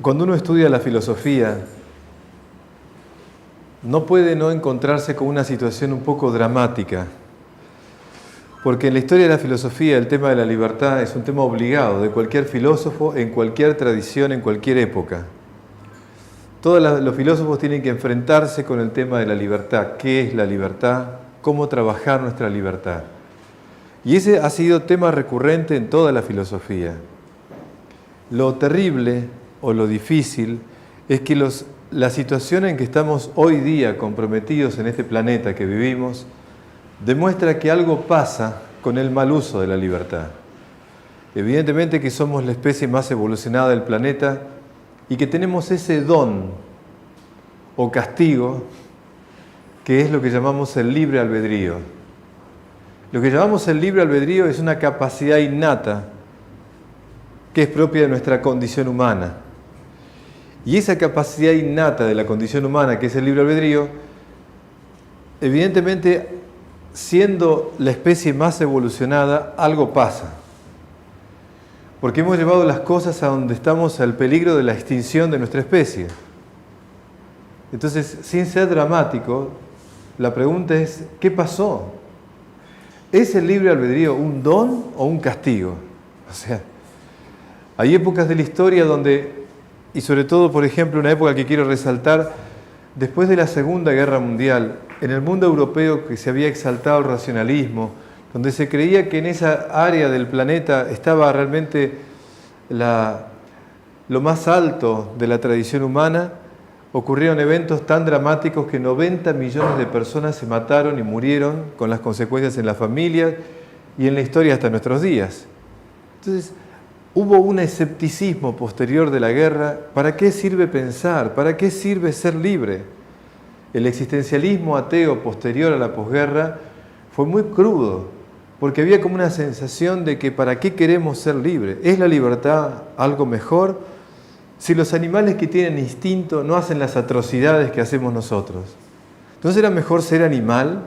Cuando uno estudia la filosofía, no puede no encontrarse con una situación un poco dramática, porque en la historia de la filosofía el tema de la libertad es un tema obligado de cualquier filósofo, en cualquier tradición, en cualquier época. Todos los filósofos tienen que enfrentarse con el tema de la libertad. ¿Qué es la libertad? ¿Cómo trabajar nuestra libertad? Y ese ha sido tema recurrente en toda la filosofía. Lo terrible o lo difícil es que la situación en que estamos hoy día comprometidos en este planeta que vivimos demuestra que algo pasa con el mal uso de la libertad. Evidentemente que somos la especie más evolucionada del planeta y que tenemos ese don o castigo que es lo que llamamos el libre albedrío. Lo que llamamos el libre albedrío es una capacidad innata que es propia de nuestra condición humana. Y esa capacidad innata de la condición humana, que es el libre albedrío, evidentemente, siendo la especie más evolucionada, algo pasa. Porque hemos llevado las cosas a donde estamos al peligro de la extinción de nuestra especie. Entonces, sin ser dramático, la pregunta es, ¿qué pasó? ¿Es el libre albedrío un don o un castigo? O sea, hay épocas de la historia donde, y sobre todo, por ejemplo, una época que quiero resaltar, después de la Segunda Guerra Mundial, en el mundo europeo que se había exaltado el racionalismo, donde se creía que en esa área del planeta estaba realmente lo más alto de la tradición humana, ocurrieron eventos tan dramáticos que 90 millones de personas se mataron y murieron con las consecuencias en la familia y en la historia hasta nuestros días. Entonces, hubo un escepticismo posterior de la guerra. ¿Para qué sirve pensar? ¿Para qué sirve ser libre? El existencialismo ateo posterior a la posguerra fue muy crudo, porque había como una sensación de que ¿para qué queremos ser libres? ¿Es la libertad algo mejor? Si los animales que tienen instinto no hacen las atrocidades que hacemos nosotros, ¿no será mejor ser animal?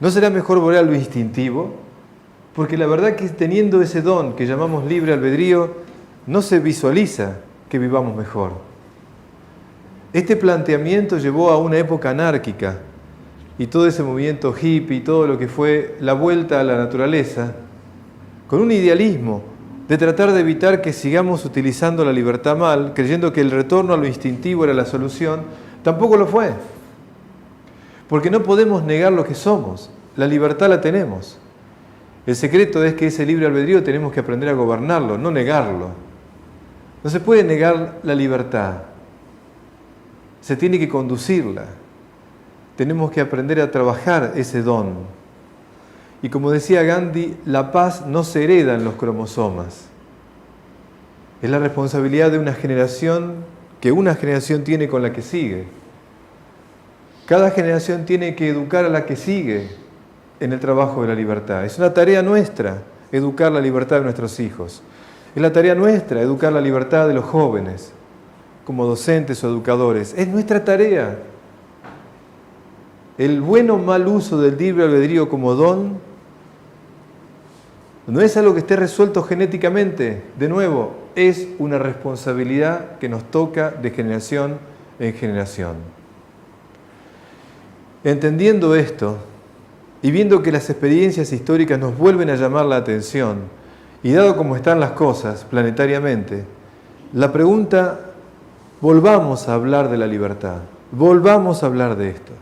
¿No será mejor volver a lo instintivo? Porque la verdad que teniendo ese don que llamamos libre albedrío, no se visualiza que vivamos mejor. Este planteamiento llevó a una época anárquica y todo ese movimiento hippie, todo lo que fue la vuelta a la naturaleza, con un idealismo de tratar de evitar que sigamos utilizando la libertad mal, creyendo que el retorno a lo instintivo era la solución, tampoco lo fue. Porque no podemos negar lo que somos, la libertad la tenemos. El secreto es que ese libre albedrío tenemos que aprender a gobernarlo, no negarlo. No se puede negar la libertad, se tiene que conducirla. Tenemos que aprender a trabajar ese don. Y como decía Gandhi, la paz no se hereda en los cromosomas. Es la responsabilidad de una generación que una generación tiene con la que sigue. Cada generación tiene que educar a la que sigue en el trabajo de la libertad. Es una tarea nuestra educar la libertad de nuestros hijos. Es la tarea nuestra educar la libertad de los jóvenes, como docentes o educadores. Es nuestra tarea. El buen o mal uso del libre albedrío como don no es algo que esté resuelto genéticamente. De nuevo, es una responsabilidad que nos toca de generación en generación. Entendiendo esto y viendo que las experiencias históricas nos vuelven a llamar la atención, y dado cómo están las cosas planetariamente, la pregunta, volvamos a hablar de la libertad, volvamos a hablar de esto.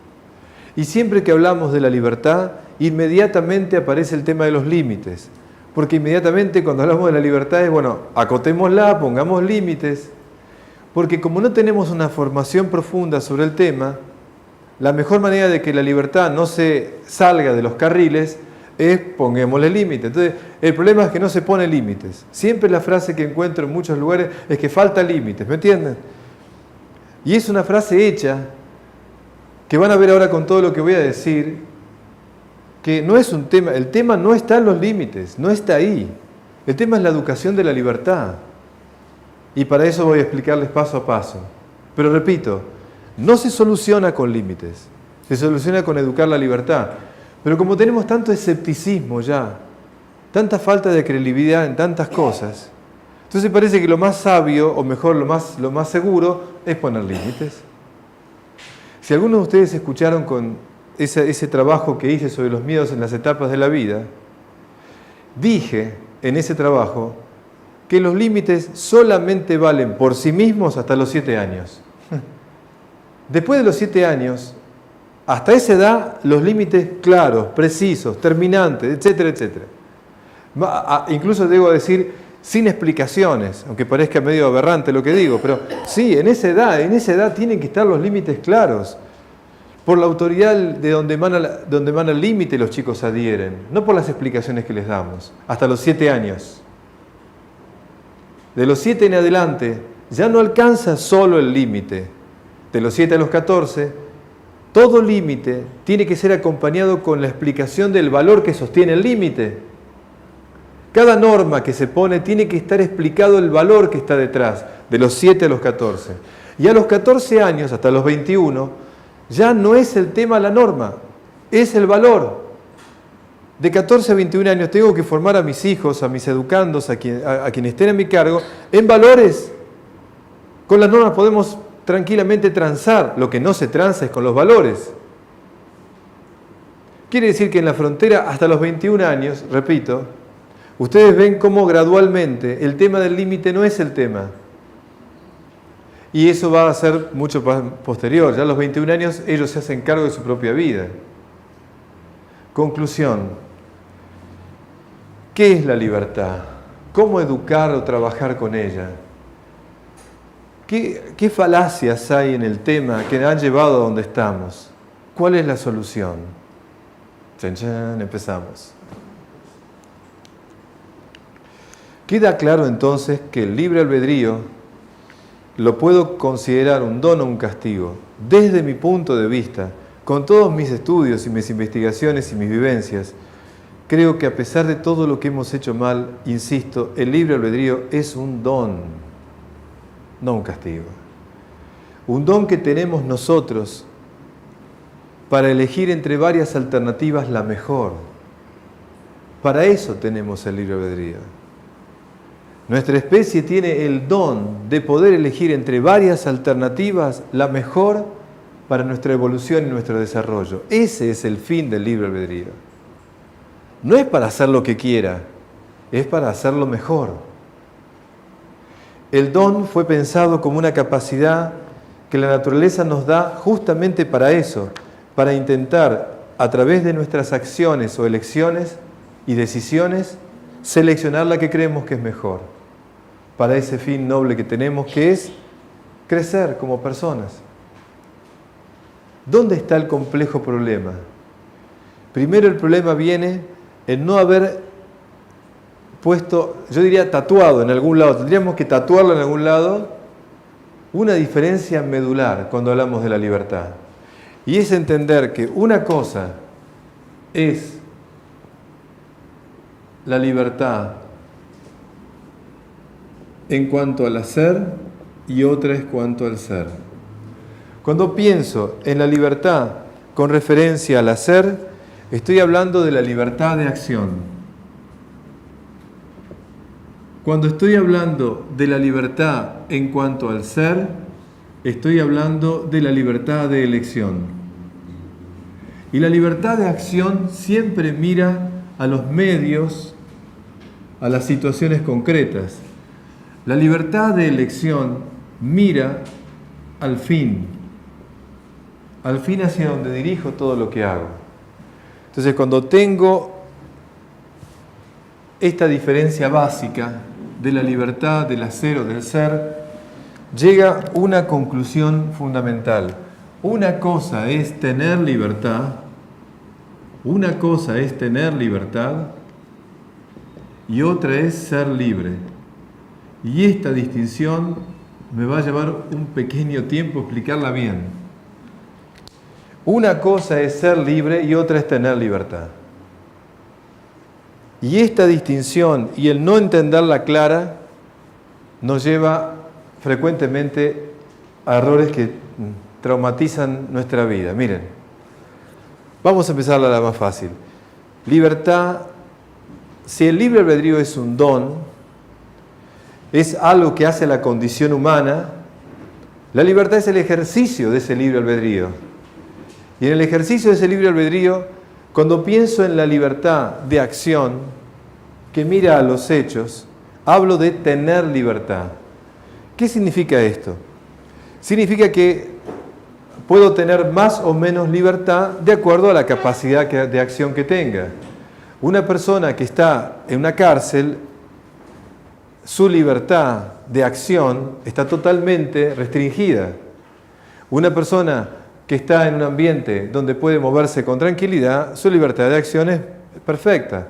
Y siempre que hablamos de la libertad, inmediatamente aparece el tema de los límites. Porque inmediatamente cuando hablamos de la libertad es, bueno, acotémosla, pongamos límites. Porque como no tenemos una formación profunda sobre el tema, la mejor manera de que la libertad no se salga de los carriles es pongámosle límites. Entonces, el problema es que no se pone límites. Siempre la frase que encuentro en muchos lugares es que falta límites, ¿me entienden? Y es una frase hecha que van a ver ahora con todo lo que voy a decir, que no es un tema, el tema no está en los límites, no está ahí. El tema es la educación de la libertad. Y para eso voy a explicarles paso a paso. Pero repito, no se soluciona con límites, se soluciona con educar la libertad. Pero como tenemos tanto escepticismo ya, tanta falta de credibilidad en tantas cosas, Entonces parece que lo más sabio, o mejor, lo más seguro, es poner límites. Si algunos de ustedes escucharon con ese trabajo que hice sobre los miedos en las etapas de la vida, dije en ese trabajo que los límites solamente valen por sí mismos hasta los 7 años. Después de los 7 años, hasta esa edad, los límites claros, precisos, terminantes, etcétera, etcétera. Incluso debo decir, sin explicaciones, aunque parezca medio aberrante lo que digo, pero sí, en esa edad tienen que estar los límites claros. Por la autoridad de donde emana el límite los chicos adhieren, no por las explicaciones que les damos, hasta los 7 años. De los 7 en adelante, ya no alcanza solo el límite. De los 7 a los 14, todo límite tiene que ser acompañado con la explicación del valor que sostiene el límite. Cada norma que se pone tiene que estar explicado el valor que está detrás, de los 7 a los 14. Y a los 14 años, hasta los 21, ya no es el tema la norma, es el valor. De 14 a 21 años tengo que formar a mis hijos, a mis educandos, a quienes estén en mi cargo, en valores. Con las normas podemos tranquilamente transar, lo que no se transa es con los valores. Quiere decir que en la frontera, hasta los 21 años, repito, ustedes ven cómo gradualmente el tema del límite no es el tema. Y eso va a ser mucho posterior. Ya a los 21 años ellos se hacen cargo de su propia vida. Conclusión. ¿Qué es la libertad? ¿Cómo educar o trabajar con ella? ¿Qué falacias hay en el tema que han llevado a donde estamos? ¿Cuál es la solución? Chan, chan, empezamos. Queda claro entonces que el libre albedrío lo puedo considerar un don o un castigo. Desde mi punto de vista, con todos mis estudios y mis investigaciones y mis vivencias, creo que a pesar de todo lo que hemos hecho mal, insisto, el libre albedrío es un don, no un castigo. Un don que tenemos nosotros para elegir entre varias alternativas la mejor. Para eso tenemos el libre albedrío. Nuestra especie tiene el don de poder elegir entre varias alternativas la mejor para nuestra evolución y nuestro desarrollo. Ese es el fin del libre albedrío. No es para hacer lo que quiera, es para hacerlo mejor. El don fue pensado como una capacidad que la naturaleza nos da justamente para eso, para intentar, a través de nuestras acciones o elecciones y decisiones, seleccionar la que creemos que es mejor, para ese fin noble que tenemos, que es crecer como personas. ¿Dónde está el complejo problema? Primero el problema viene en no haber puesto, yo diría tatuado en algún lado, tendríamos que tatuarlo en algún lado, una diferencia medular cuando hablamos de la libertad. Y es entender que una cosa es la libertad en cuanto al hacer y otra es cuanto al ser. Cuando pienso en la libertad con referencia al hacer, estoy hablando de la libertad de acción. Cuando estoy hablando de la libertad en cuanto al ser, estoy hablando de la libertad de elección. Y la libertad de acción siempre mira a los medios, a las situaciones concretas. La libertad de elección mira al fin hacia donde dirijo todo lo que hago. Entonces, cuando tengo esta diferencia básica de la libertad, del hacer o del ser, llega una conclusión fundamental. Una cosa es tener libertad, y otra es ser libre. Y esta distinción me va a llevar un pequeño tiempo explicarla bien. Una cosa es ser libre y otra es tener libertad. Y esta distinción y el no entenderla clara nos lleva frecuentemente a errores que traumatizan nuestra vida. Miren, vamos a empezar a la más fácil. Libertad, si el libre albedrío es un don, es algo que hace a la condición humana. La libertad es el ejercicio de ese libre albedrío. Y en el ejercicio de ese libre albedrío, cuando pienso en la libertad de acción, que mira a los hechos, hablo de tener libertad. ¿Qué significa esto? Significa que puedo tener más o menos libertad de acuerdo a la capacidad de acción que tenga. Una persona que está en una cárcel, su libertad de acción está totalmente restringida. Una persona que está en un ambiente donde puede moverse con tranquilidad, su libertad de acción es perfecta.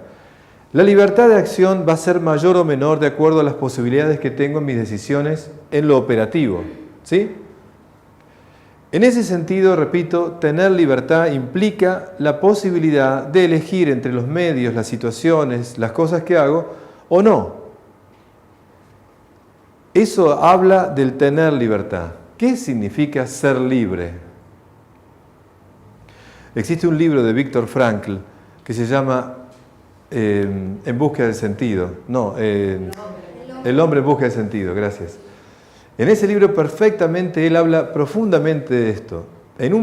La libertad de acción va a ser mayor o menor de acuerdo a las posibilidades que tengo en mis decisiones en lo operativo, ¿sí? En ese sentido, repito, tener libertad implica la posibilidad de elegir entre los medios, las situaciones, las cosas que hago o no. Eso habla del tener libertad. ¿Qué significa ser libre? Existe un libro de Viktor Frankl que se llama En búsqueda del sentido. El hombre en busca del sentido, gracias. En ese libro perfectamente él habla profundamente de esto. En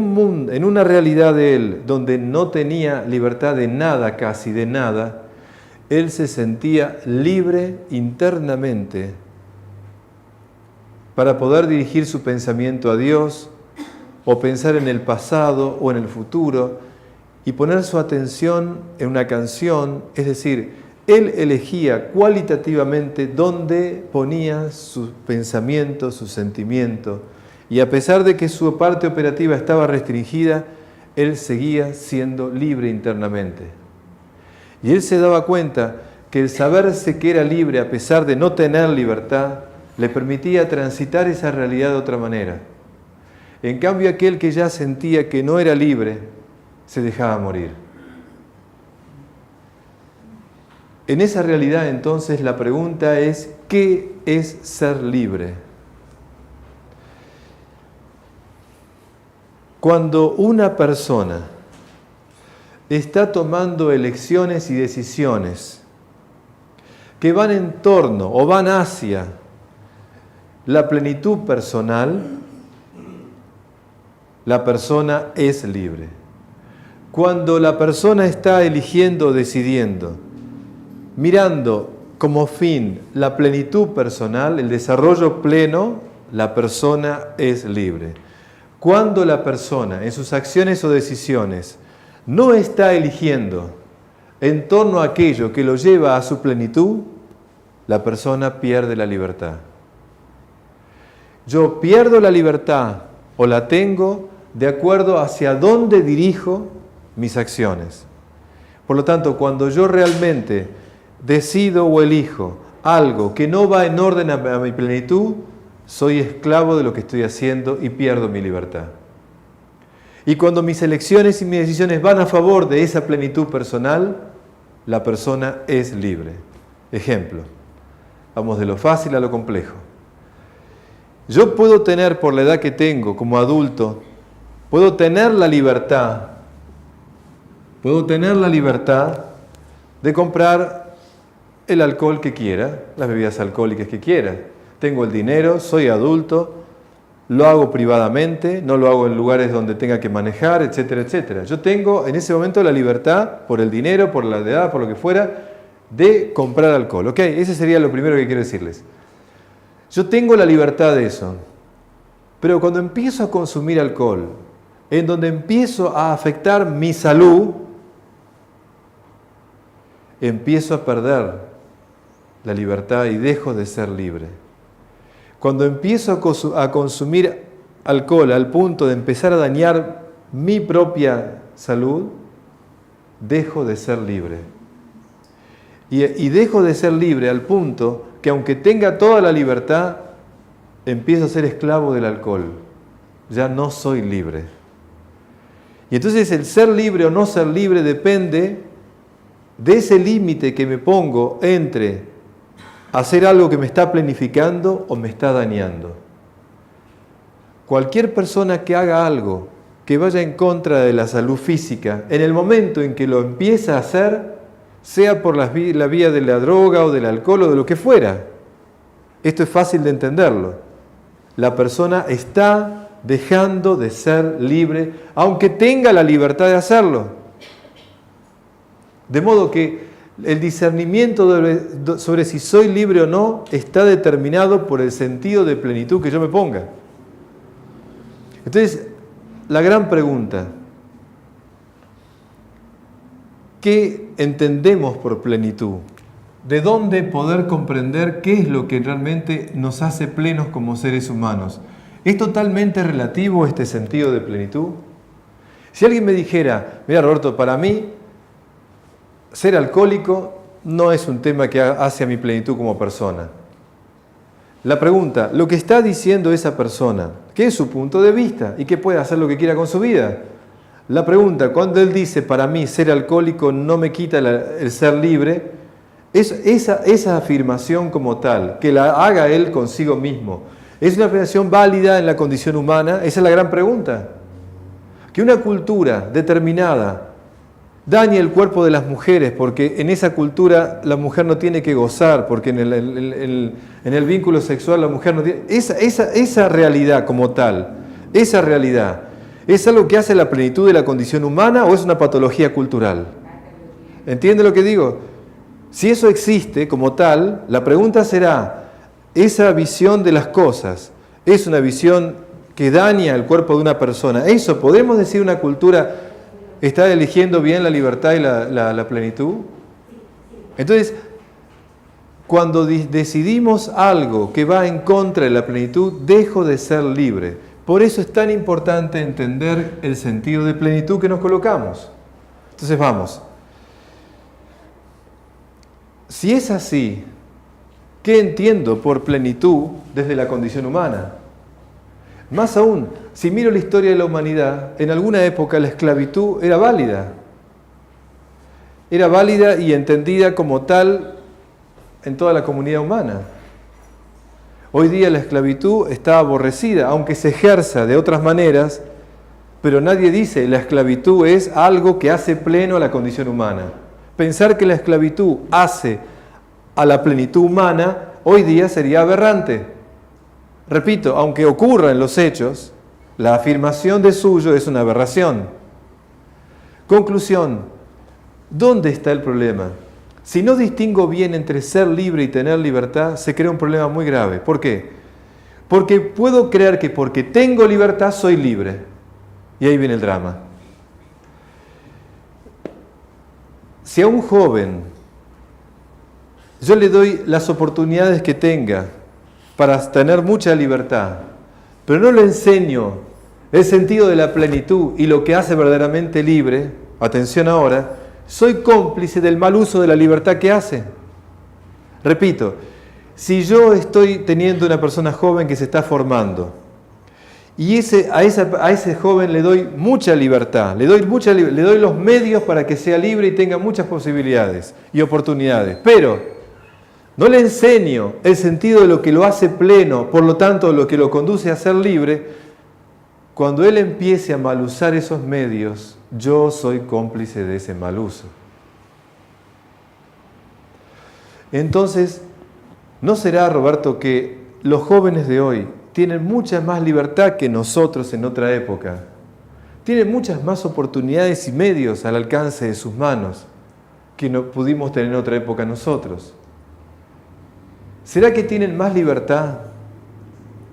una realidad de él donde no tenía libertad de nada, casi de nada, él se sentía libre internamente para poder dirigir su pensamiento a Dios o pensar en el pasado o en el futuro y poner su atención en una canción, es decir, él elegía cualitativamente dónde ponía su pensamiento, su sentimiento, y a pesar de que su parte operativa estaba restringida, él seguía siendo libre internamente. Y él se daba cuenta que el saberse que era libre a pesar de no tener libertad, le permitía transitar esa realidad de otra manera. En cambio, aquel que ya sentía que no era libre, se dejaba morir. En esa realidad, entonces, la pregunta es, ¿qué es ser libre? Cuando una persona está tomando elecciones y decisiones que van en torno o van hacia la plenitud personal, la persona es libre. Cuando la persona está eligiendo, decidiendo, mirando como fin la plenitud personal, el desarrollo pleno, la persona es libre. Cuando la persona en sus acciones o decisiones no está eligiendo en torno a aquello que lo lleva a su plenitud, la persona pierde la libertad. Yo pierdo la libertad o la tengo de acuerdo hacia dónde dirijo mis acciones. Por lo tanto, cuando yo realmente decido o elijo algo que no va en orden a mi plenitud, soy esclavo de lo que estoy haciendo y pierdo mi libertad. Y cuando mis elecciones y mis decisiones van a favor de esa plenitud personal, la persona es libre. Ejemplo, vamos de lo fácil a lo complejo. Yo puedo tener, por la edad que tengo como adulto, puedo tener la libertad de comprar el alcohol que quiera, las bebidas alcohólicas que quiera. Tengo el dinero, soy adulto, lo hago privadamente, no lo hago en lugares donde tenga que manejar, etcétera, etcétera. Yo tengo en ese momento la libertad, por el dinero, por la edad, por lo que fuera, de comprar alcohol. ¿Ok? Ese sería lo primero que quiero decirles. Yo tengo la libertad de eso, pero cuando empiezo a consumir alcohol, en donde empiezo a afectar mi salud, empiezo a perder la libertad y dejo de ser libre. Cuando empiezo a consumir alcohol al punto de empezar a dañar mi propia salud, dejo de ser libre. Y dejo de ser libre al punto que aunque tenga toda la libertad, empiezo a ser esclavo del alcohol. Ya no soy libre. Y entonces el ser libre o no ser libre depende de ese límite que me pongo entre hacer algo que me está planificando o me está dañando. Cualquier persona que haga algo que vaya en contra de la salud física, en el momento en que lo empieza a hacer, sea por la vía de la droga o del alcohol o de lo que fuera, Esto es fácil de entenderlo. La persona está dejando de ser libre, aunque tenga la libertad de hacerlo. De modo que el discernimiento sobre si soy libre o no está determinado por el sentido de plenitud que yo me ponga. Entonces, la gran pregunta, ¿qué entendemos por plenitud? ¿De dónde poder comprender qué es lo que realmente nos hace plenos como seres humanos? ¿Es totalmente relativo este sentido de plenitud? Si alguien me dijera, mira Roberto, para mí ser alcohólico no es un tema que hace a mi plenitud como persona. La pregunta, lo que está diciendo esa persona, ¿qué es su punto de vista? ¿Y qué puede hacer lo que quiera con su vida? La pregunta, cuando él dice, para mí ser alcohólico no me quita el ser libre, esa afirmación como tal, que la haga él consigo mismo, ¿es una afirmación válida en la condición humana? Esa es la gran pregunta. Que una cultura determinada dañe el cuerpo de las mujeres, porque en esa cultura la mujer no tiene que gozar, porque en el vínculo sexual la mujer no tiene... Esa realidad como tal, esa realidad, ¿es algo que hace la plenitud de la condición humana o es una patología cultural? ¿Entiende lo que digo? Si eso existe como tal, la pregunta será, ¿esa visión de las cosas es una visión que daña el cuerpo de una persona? ¿Eso podemos decir una cultura está eligiendo bien la libertad y la plenitud? Entonces, cuando decidimos algo que va en contra de la plenitud, dejo de ser libre. Por eso es tan importante entender el sentido de plenitud que nos colocamos. Entonces vamos. Si es así, ¿qué entiendo por plenitud desde la condición humana? Más aún, si miro la historia de la humanidad, en alguna época la esclavitud era válida. Era válida y entendida como tal en toda la comunidad humana. Hoy día la esclavitud está aborrecida, aunque se ejerza de otras maneras, pero nadie dice la esclavitud es algo que hace pleno a la condición humana. Pensar que la esclavitud hace a la plenitud humana hoy día sería aberrante. Repito, aunque ocurra en los hechos, la afirmación de suyo es una aberración. Conclusión, ¿dónde está el problema? Si no distingo bien entre ser libre y tener libertad, se crea un problema muy grave. ¿Por qué? Porque puedo creer que porque tengo libertad soy libre. Y ahí viene el drama. Si a un joven yo le doy las oportunidades que tenga para tener mucha libertad, pero no le enseño el sentido de la plenitud y lo que hace verdaderamente libre, atención ahora, soy cómplice del mal uso de la libertad que hace. Repito, si yo estoy teniendo una persona joven que se está formando y a ese joven le doy mucha libertad, le doy los medios para que sea libre y tenga muchas posibilidades y oportunidades, pero no le enseño el sentido de lo que lo hace pleno, por lo tanto lo que lo conduce a ser libre, cuando él empiece a mal usar esos medios, yo soy cómplice de ese mal uso. Entonces, ¿no será, Roberto, que los jóvenes de hoy tienen mucha más libertad que nosotros en otra época? Tienen muchas más oportunidades y medios al alcance de sus manos que no pudimos tener en otra época nosotros. ¿Será que tienen más libertad,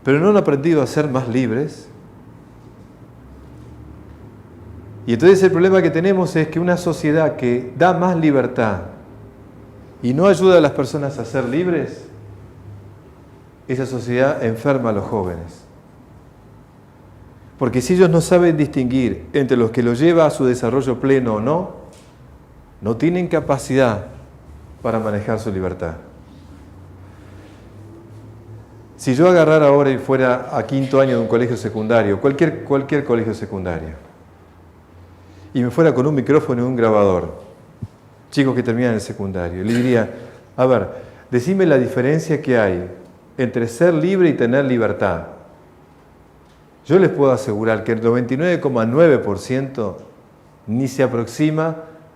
pero no han aprendido a ser más libres? Y entonces el problema que tenemos es que una sociedad que da más libertad y no ayuda a las personas a ser libres, esa sociedad enferma a los jóvenes. Porque si ellos no saben distinguir entre los que los lleva a su desarrollo pleno o no, no tienen capacidad para manejar su libertad. Si yo agarrara ahora y fuera a quinto año de un colegio secundario, cualquier colegio secundario, y me fuera con un micrófono y un grabador, chicos que terminan el secundario, le diría, a ver, decime la diferencia que hay entre ser libre y tener libertad. Yo les puedo asegurar que el 99,9% ni se aproxima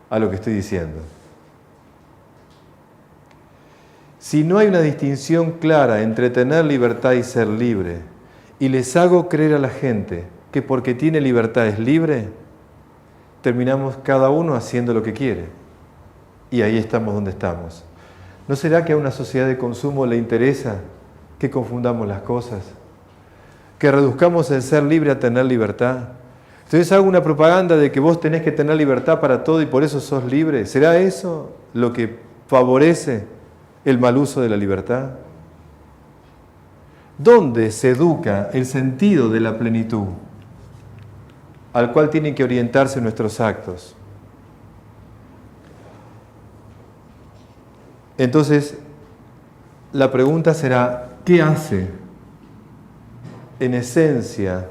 a lo que estoy diciendo. Si no hay una distinción clara entre tener libertad y ser libre, y les hago creer a la gente que porque tiene libertad es libre, terminamos cada uno haciendo lo que quiere. Y ahí estamos donde estamos. ¿No será que a una sociedad de consumo le interesa que confundamos las cosas? Que reduzcamos el ser libre a tener libertad. Entonces hago una propaganda de que vos tenés que tener libertad para todo y por eso sos libre. ¿Será eso lo que favorece el mal uso de la libertad? ¿Dónde se educa el sentido de la plenitud al cual tienen que orientarse nuestros actos? Entonces, la pregunta será, ¿qué hace en esencia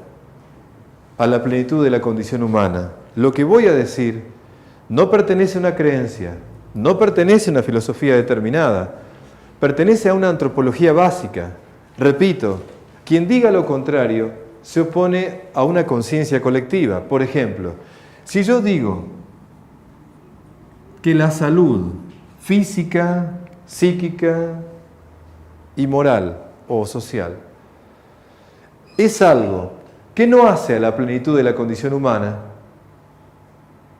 a la plenitud de la condición humana? Lo que voy a decir no pertenece a una creencia, no pertenece a una filosofía determinada, pertenece a una antropología básica. Repito, quien diga lo contrario se opone a una conciencia colectiva. Por ejemplo, si yo digo que la salud física, psíquica y moral o social es algo que no hace a la plenitud de la condición humana,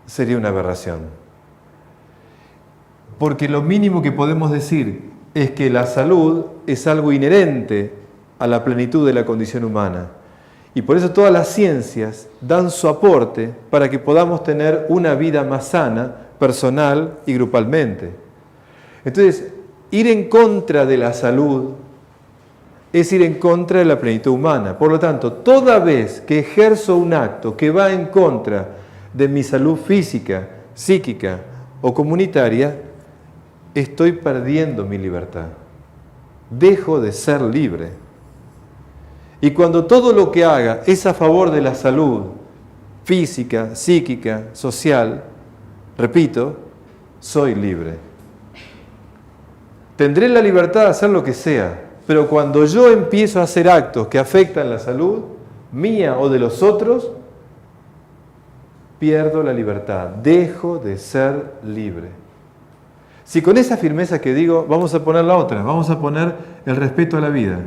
sería una aberración. Porque lo mínimo que podemos decir es que la salud es algo inherente a la plenitud de la condición humana. Y por eso todas las ciencias dan su aporte para que podamos tener una vida más sana, personal y grupalmente. Entonces, ir en contra de la salud es ir en contra de la plenitud humana. Por lo tanto, toda vez que ejerzo un acto que va en contra de mi salud física, psíquica o comunitaria, estoy perdiendo mi libertad. Dejo de ser libre. Y cuando todo lo que haga es a favor de la salud física, psíquica, social, repito, soy libre. Tendré la libertad de hacer lo que sea, pero cuando yo empiezo a hacer actos que afectan la salud mía o de los otros, pierdo la libertad, dejo de ser libre. Si con esa firmeza que digo, vamos a poner la otra, vamos a poner el respeto a la vida.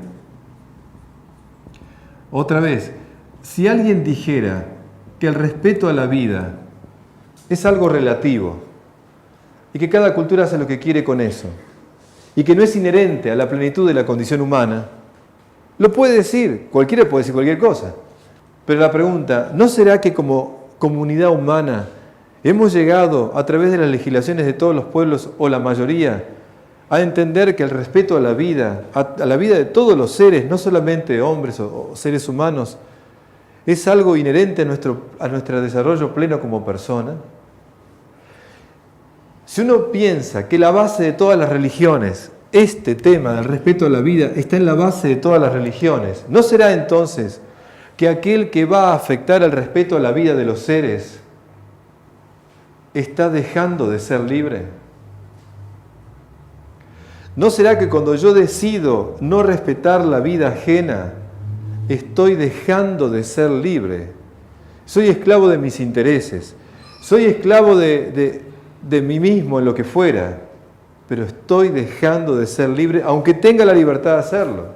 Otra vez, si alguien dijera que el respeto a la vida es algo relativo y que cada cultura hace lo que quiere con eso y que no es inherente a la plenitud de la condición humana, lo puede decir, cualquiera puede decir cualquier cosa. Pero la pregunta, ¿no será que como comunidad humana hemos llegado a través de las legislaciones de todos los pueblos o la mayoría a entender que el respeto a la vida de todos los seres, no solamente hombres o seres humanos, es algo inherente a nuestro desarrollo pleno como persona? Si uno piensa que la base de todas las religiones, este tema del respeto a la vida, está en la base de todas las religiones, ¿no será entonces que aquel que va a afectar el respeto a la vida de los seres está dejando de ser libre? ¿No será que cuando yo decido no respetar la vida ajena, estoy dejando de ser libre? Soy esclavo de mis intereses, soy esclavo de mí mismo en lo que fuera, pero estoy dejando de ser libre, aunque tenga la libertad de hacerlo.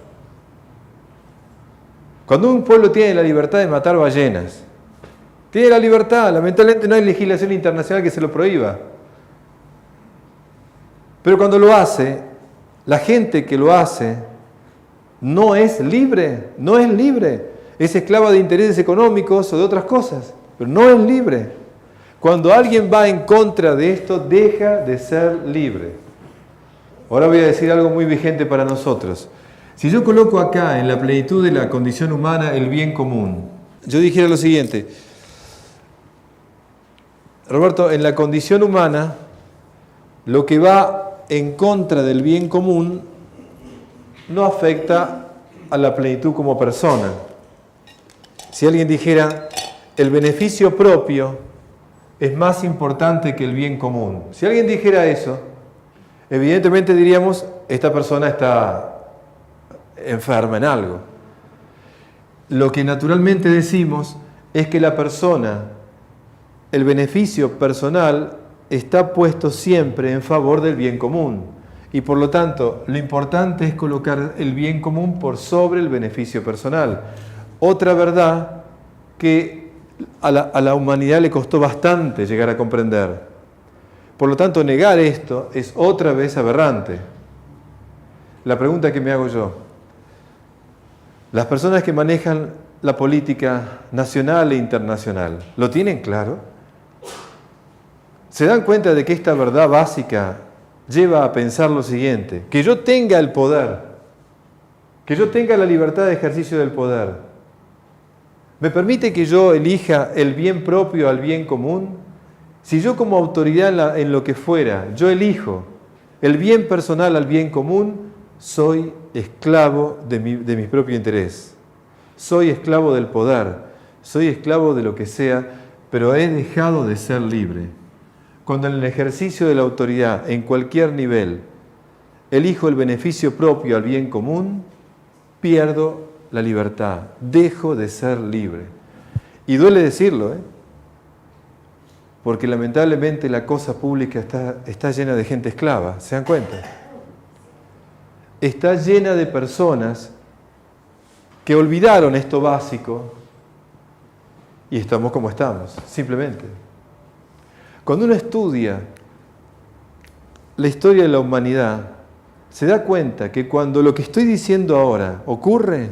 Cuando un pueblo tiene la libertad de matar ballenas, tiene la libertad, lamentablemente no hay legislación internacional que se lo prohíba. Pero cuando lo hace, la gente que lo hace no es libre, es esclava de intereses económicos o de otras cosas, pero no es libre. Cuando alguien va en contra de esto, deja de ser libre. Ahora voy a decir algo muy vigente para nosotros. Si yo coloco acá en la plenitud de la condición humana el bien común, yo dijera lo siguiente: Roberto, en la condición humana, lo que va en contra del bien común no afecta a la plenitud como persona. Si alguien dijera, el beneficio propio es más importante que el bien común. Si alguien dijera eso, evidentemente diríamos, esta persona está enferma en algo. Lo que naturalmente decimos es que la persona, el beneficio personal, está puesto siempre en favor del bien común. Y por lo tanto, lo importante es colocar el bien común por sobre el beneficio personal. Otra verdad que a la humanidad le costó bastante llegar a comprender. Por lo tanto, negar esto es otra vez aberrante. La pregunta que me hago yo: las personas que manejan la política nacional e internacional, ¿lo tienen claro? ¿Se dan cuenta de que esta verdad básica lleva a pensar lo siguiente? Que yo tenga el poder, que yo tenga la libertad de ejercicio del poder, ¿me permite que yo elija el bien propio al bien común? Si yo como autoridad en lo que fuera, yo elijo el bien personal al bien común, soy esclavo de mi propio interés. Soy esclavo del poder, soy esclavo de lo que sea, pero he dejado de ser libre. Cuando en el ejercicio de la autoridad, en cualquier nivel, elijo el beneficio propio al bien común, pierdo la libertad, dejo de ser libre. Y duele decirlo, porque lamentablemente la cosa pública está llena de gente esclava, ¿se dan cuenta? Está llena de personas que olvidaron esto básico y estamos como estamos, simplemente. Cuando uno estudia la historia de la humanidad, se da cuenta que cuando lo que estoy diciendo ahora ocurre,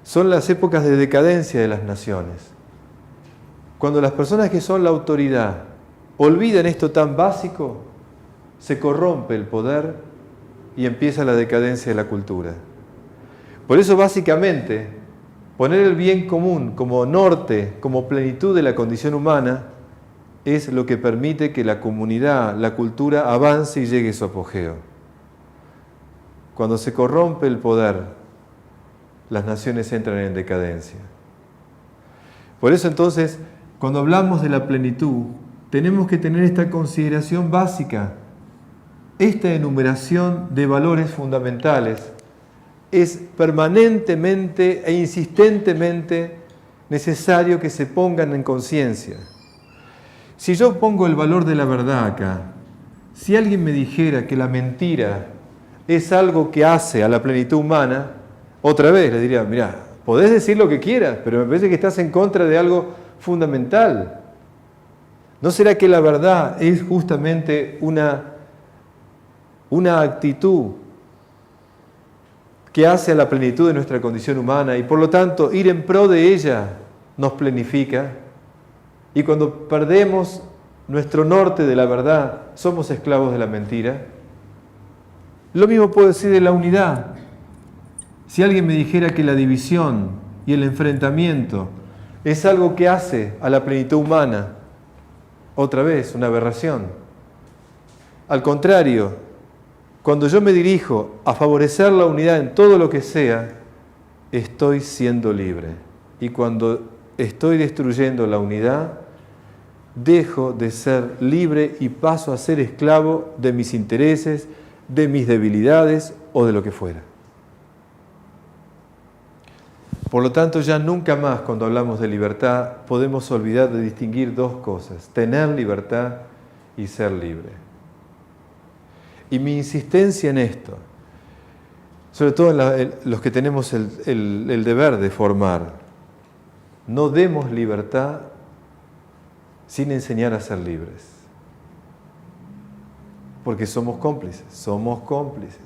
son las épocas de decadencia de las naciones. Cuando las personas que son la autoridad olvidan esto tan básico, se corrompe el poder y empieza la decadencia de la cultura. Por eso, básicamente, poner el bien común como norte, como plenitud de la condición humana, es lo que permite que la comunidad, la cultura, avance y llegue a su apogeo. Cuando se corrompe el poder, las naciones entran en decadencia. Por eso, entonces, cuando hablamos de la plenitud, tenemos que tener esta consideración básica. Esta enumeración de valores fundamentales es permanentemente e insistentemente necesario que se pongan en conciencia. Si yo pongo el valor de la verdad acá, si alguien me dijera que la mentira es algo que hace a la plenitud humana, otra vez le diría: mirá, podés decir lo que quieras, pero me parece que estás en contra de algo fundamental. ¿No será que la verdad es justamente una actitud que hace a la plenitud de nuestra condición humana y por lo tanto ir en pro de ella nos plenifica? Y cuando perdemos nuestro norte de la verdad, somos esclavos de la mentira. Lo mismo puedo decir de la unidad. Si alguien me dijera que la división y el enfrentamiento es algo que hace a la plenitud humana, otra vez, una aberración. Al contrario, cuando yo me dirijo a favorecer la unidad en todo lo que sea, estoy siendo libre. Y cuando estoy destruyendo la unidad, dejo de ser libre y paso a ser esclavo de mis intereses, de mis debilidades o de lo que fuera. Por lo tanto, ya nunca más cuando hablamos de libertad podemos olvidar de distinguir dos cosas: tener libertad y ser libre. Y mi insistencia en esto, sobre todo en los que tenemos el deber de formar, no demos libertad sin enseñar a ser libres. Porque somos cómplices, somos cómplices.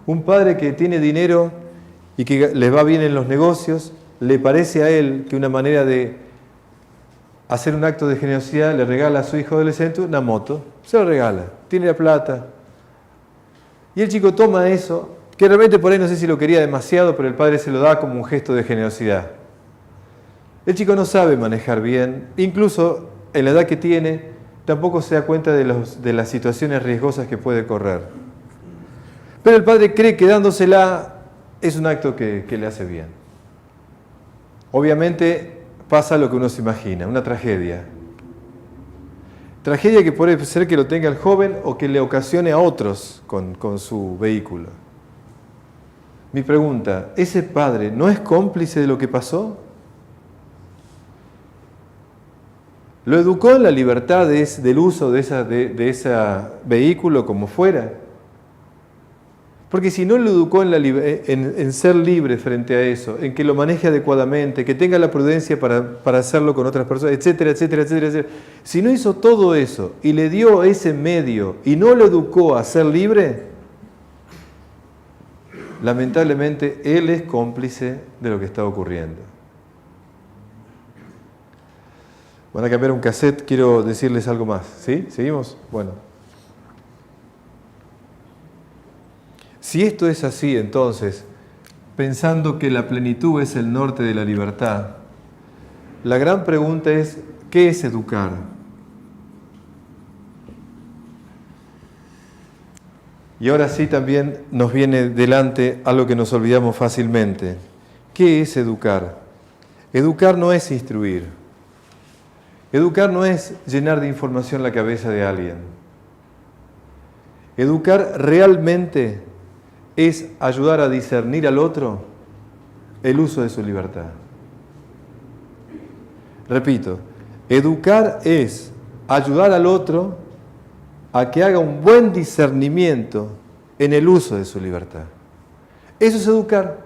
Un padre que tiene dinero y que les va bien en los negocios, le parece a él que una manera de hacer un acto de generosidad le regala a su hijo adolescente una moto, se lo regala, tiene la plata. Y el chico toma eso, que realmente por ahí no sé si lo quería demasiado, pero el padre se lo da como un gesto de generosidad. El chico no sabe manejar bien, incluso en la edad que tiene, tampoco se da cuenta de las situaciones riesgosas que puede correr. Pero el padre cree que dándosela es un acto que le hace bien. Obviamente pasa lo que uno se imagina, una tragedia. Tragedia que puede ser que lo tenga el joven o que le ocasione a otros con su vehículo. Mi pregunta, ¿ese padre no es cómplice de lo que pasó? Lo educó en la libertad del uso de ese vehículo como fuera. Porque si no lo educó en ser libre frente a eso, en que lo maneje adecuadamente, que tenga la prudencia para hacerlo con otras personas, etcétera, etcétera, etcétera, etcétera. Si no hizo todo eso y le dio ese medio y no lo educó a ser libre, lamentablemente él es cómplice de lo que está ocurriendo. Van a cambiar un cassette, quiero decirles algo más. ¿Sí? ¿Seguimos? Bueno. Si esto es así, entonces, pensando que la plenitud es el norte de la libertad, la gran pregunta es, ¿qué es educar? Y ahora sí también nos viene delante algo que nos olvidamos fácilmente. ¿Qué es educar? Educar no es instruir. Educar no es llenar de información la cabeza de alguien. Educar realmente es ayudar a discernir al otro el uso de su libertad. Repito, educar es ayudar al otro a que haga un buen discernimiento en el uso de su libertad. Eso es educar.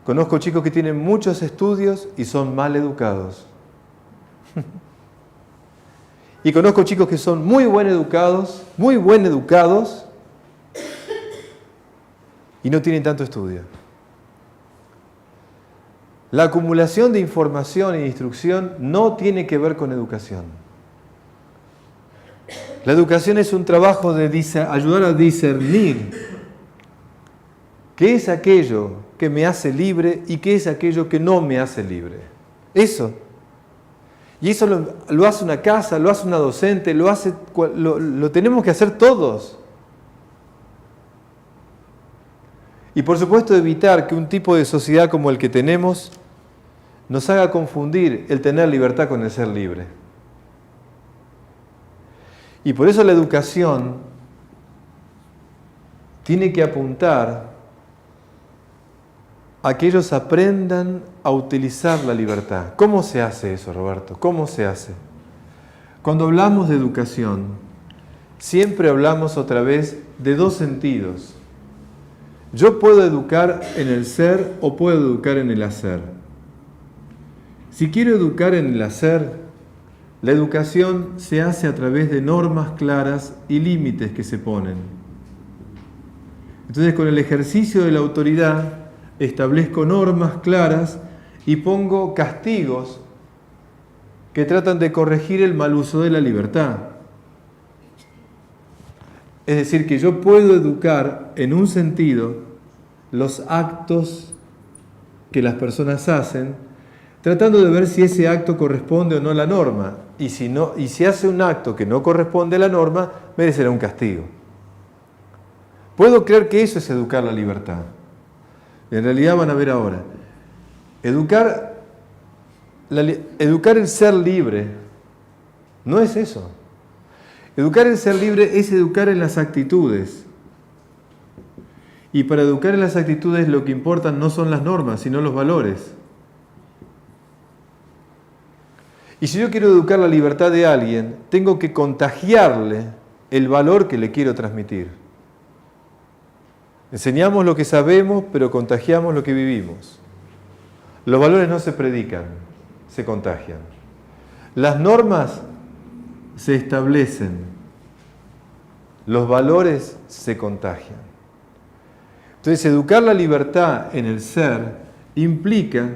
Conozco chicos que tienen muchos estudios y son mal educados. Y conozco chicos que son muy buen educados y no tienen tanto estudio. La acumulación de información e instrucción no tiene que ver con educación. La educación es un trabajo de ayudar a discernir qué es aquello que me hace libre y qué es aquello que no me hace libre. Eso. Y eso lo hace una casa, lo hace una docente, lo tenemos que hacer todos. Y por supuesto evitar que un tipo de sociedad como el que tenemos nos haga confundir el tener libertad con el ser libre. Y por eso la educación tiene que apuntar a que ellos aprendan a utilizar la libertad. ¿Cómo se hace eso, Roberto? ¿Cómo se hace? Cuando hablamos de educación, siempre hablamos otra vez de dos sentidos. Yo puedo educar en el ser o puedo educar en el hacer. Si quiero educar en el hacer, la educación se hace a través de normas claras y límites que se ponen. Entonces, con el ejercicio de la autoridad, establezco normas claras y pongo castigos que tratan de corregir el mal uso de la libertad. Es decir, que yo puedo educar en un sentido los actos que las personas hacen, tratando de ver si ese acto corresponde o no a la norma. Y si hace un acto que no corresponde a la norma, merecerá un castigo. Puedo creer que eso es educar la libertad. En realidad van a ver ahora. Educar el ser libre no es eso. Educar el ser libre es educar en las actitudes. Y para educar en las actitudes lo que importan no son las normas, sino los valores. Y si yo quiero educar la libertad de alguien, tengo que contagiarle el valor que le quiero transmitir. Enseñamos lo que sabemos, pero contagiamos lo que vivimos. Los valores no se predican, se contagian. Las normas se establecen, los valores se contagian. Entonces, educar la libertad en el ser implica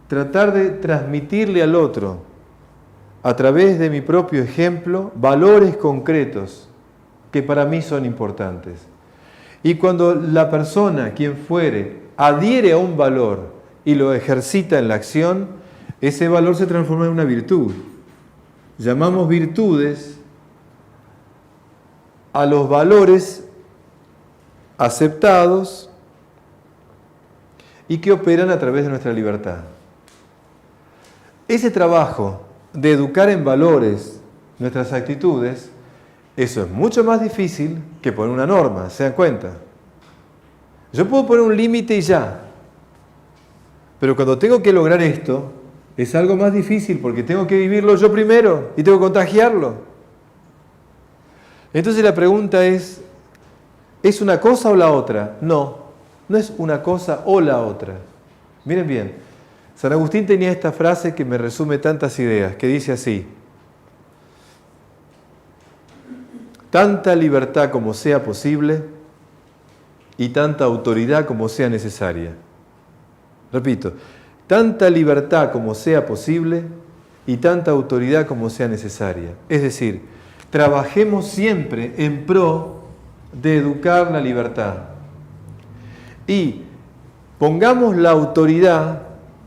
tratar de transmitirle al otro, a través de mi propio ejemplo, valores concretos que para mí son importantes. Y cuando la persona, quien fuere, adhiere a un valor y lo ejercita en la acción, ese valor se transforma en una virtud. Llamamos virtudes a los valores aceptados y que operan a través de nuestra libertad. Ese trabajo de educar en valores nuestras actitudes, eso es mucho más difícil que poner una norma, ¿se dan cuenta? Yo puedo poner un límite y ya, pero cuando tengo que lograr esto, es algo más difícil porque tengo que vivirlo yo primero y tengo que contagiarlo. Entonces la pregunta ¿es una cosa o la otra? No, no es una cosa o la otra. Miren bien, San Agustín tenía esta frase que me resume tantas ideas, que dice así: tanta libertad como sea posible y tanta autoridad como sea necesaria. Repito, tanta libertad como sea posible y tanta autoridad como sea necesaria. Es decir, trabajemos siempre en pro de educar la libertad. Y pongamos la autoridad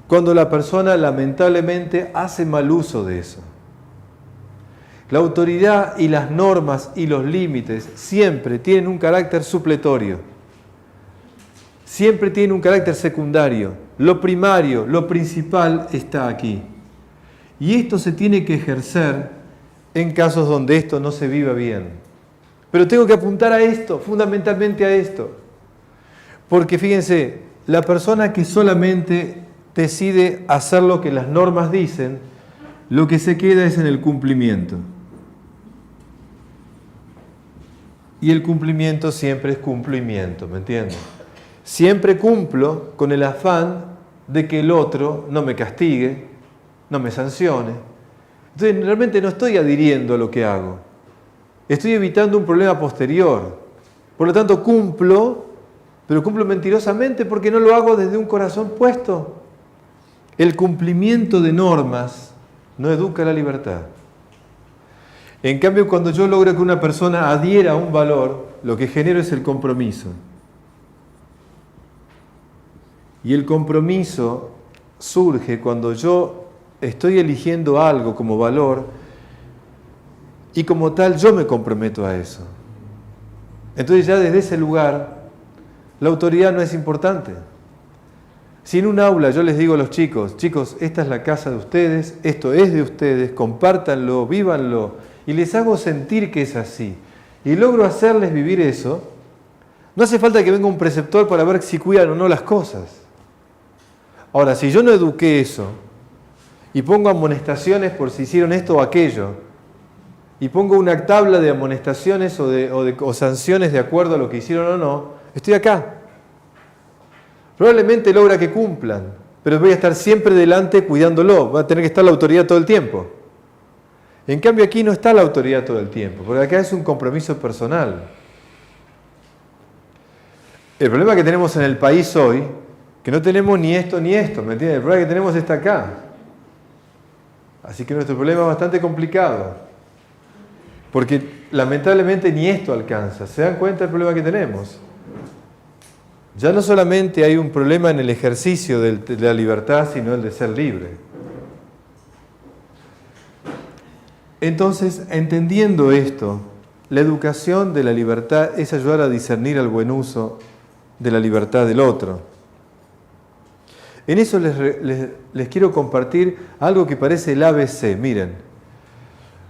cuando la persona lamentablemente hace mal uso de eso. La autoridad y las normas y los límites siempre tienen un carácter supletorio. Siempre tienen un carácter secundario. Lo primario, lo principal está aquí. Y esto se tiene que ejercer en casos donde esto no se viva bien. Pero tengo que apuntar a esto, fundamentalmente a esto. Porque fíjense, la persona que solamente decide hacer lo que las normas dicen, lo que se queda es en el cumplimiento. Y el cumplimiento siempre es cumplimiento, ¿me entienden? Siempre cumplo con el afán de que el otro no me castigue, no me sancione. Entonces realmente no estoy adhiriendo a lo que hago. Estoy evitando un problema posterior. Por lo tanto cumplo, pero cumplo mentirosamente porque no lo hago desde un corazón puesto. El cumplimiento de normas no educa la libertad. En cambio, cuando yo logro que una persona adhiera a un valor, lo que genero es el compromiso. Y el compromiso surge cuando yo estoy eligiendo algo como valor y como tal yo me comprometo a eso. Entonces ya desde ese lugar la autoridad no es importante. Si en un aula yo les digo a los chicos, esta es la casa de ustedes, esto es de ustedes, compártanlo, vívanlo, y les hago sentir que es así, y logro hacerles vivir eso, no hace falta que venga un preceptor para ver si cuidan o no las cosas. Ahora, si yo no eduqué eso, y pongo amonestaciones por si hicieron esto o aquello, y pongo una tabla de amonestaciones o sanciones de acuerdo a lo que hicieron o no, estoy acá. Probablemente logra que cumplan, pero voy a estar siempre delante cuidándolo, va a tener que estar la autoridad todo el tiempo. En cambio aquí no está la autoridad todo el tiempo, porque acá es un compromiso personal. El problema que tenemos en el país hoy, que no tenemos ni esto, ¿me entiendes? El problema que tenemos está acá. Así que nuestro problema es bastante complicado, porque lamentablemente ni esto alcanza. ¿Se dan cuenta del problema que tenemos? Ya no solamente hay un problema en el ejercicio de la libertad, sino el de ser libre. Entonces, entendiendo esto, la educación de la libertad es ayudar a discernir el buen uso de la libertad del otro. En eso les quiero compartir algo que parece el ABC. Miren,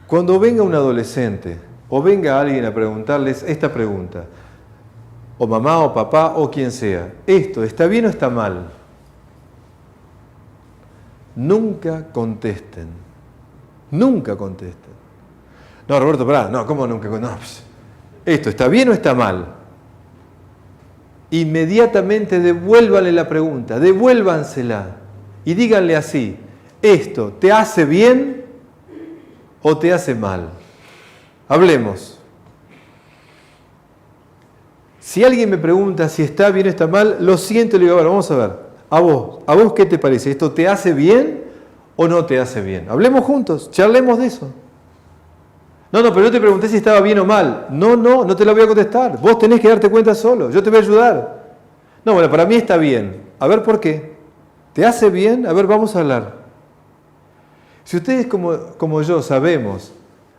cuando venga un adolescente o venga alguien a preguntarles esta pregunta, o mamá o papá o quien sea, ¿esto está bien o está mal? Nunca contesten. Nunca contesten. No, Roberto, pará, no, ¿cómo nunca? No, pues, ¿esto está bien o está mal? Inmediatamente devuélvanle la pregunta, devuélvansela y díganle así: ¿esto te hace bien o te hace mal? Hablemos. Si alguien me pregunta si está bien o está mal, lo siento, le digo, bueno, vamos a ver, ¿a vos qué te parece? ¿Esto te hace bien o no te hace bien? Hablemos juntos, charlemos de eso. No, pero yo te pregunté si estaba bien o mal. No te la voy a contestar. Vos tenés que darte cuenta solo, yo te voy a ayudar. No, bueno, para mí está bien. A ver, ¿por qué? ¿Te hace bien? A ver, vamos a hablar. Si ustedes como yo sabemos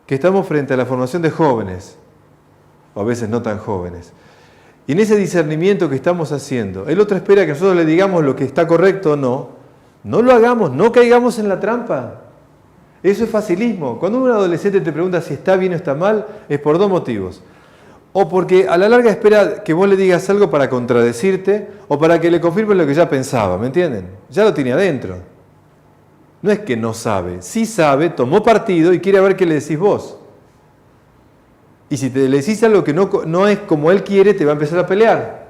que estamos frente a la formación de jóvenes, o a veces no tan jóvenes, y en ese discernimiento que estamos haciendo, el otro espera que nosotros le digamos lo que está correcto o no, no lo hagamos, no caigamos en la trampa. Eso es facilismo. Cuando un adolescente te pregunta si está bien o está mal, es por dos motivos. O porque a la larga espera que vos le digas algo para contradecirte, o para que le confirmes lo que ya pensaba, ¿me entienden? Ya lo tiene adentro. No es que no sabe, sí sabe, tomó partido y quiere ver qué le decís vos. Y si le decís algo que no es como él quiere, te va a empezar a pelear.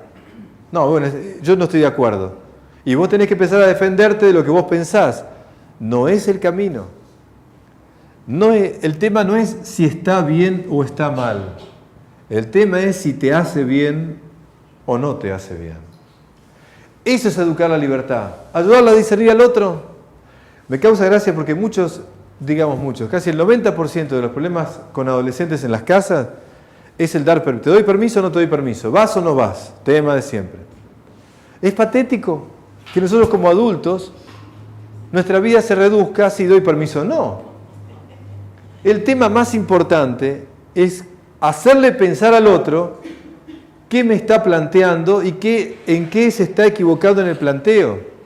No, bueno, yo no estoy de acuerdo. Y vos tenés que empezar a defenderte de lo que vos pensás. No es el camino. El tema no es si está bien o está mal. El tema es si te hace bien o no te hace bien. Eso es educar la libertad. Ayudarla a discernir al otro. Me causa gracia porque muchos, casi el 90% de los problemas con adolescentes en las casas es el dar permiso. ¿Te doy permiso o no te doy permiso? ¿Vas o no vas? Tema de siempre. Es patético que nosotros como adultos, nuestra vida se reduzca si doy permiso o no. El tema más importante es hacerle pensar al otro qué me está planteando y en qué se está equivocado en el planteo.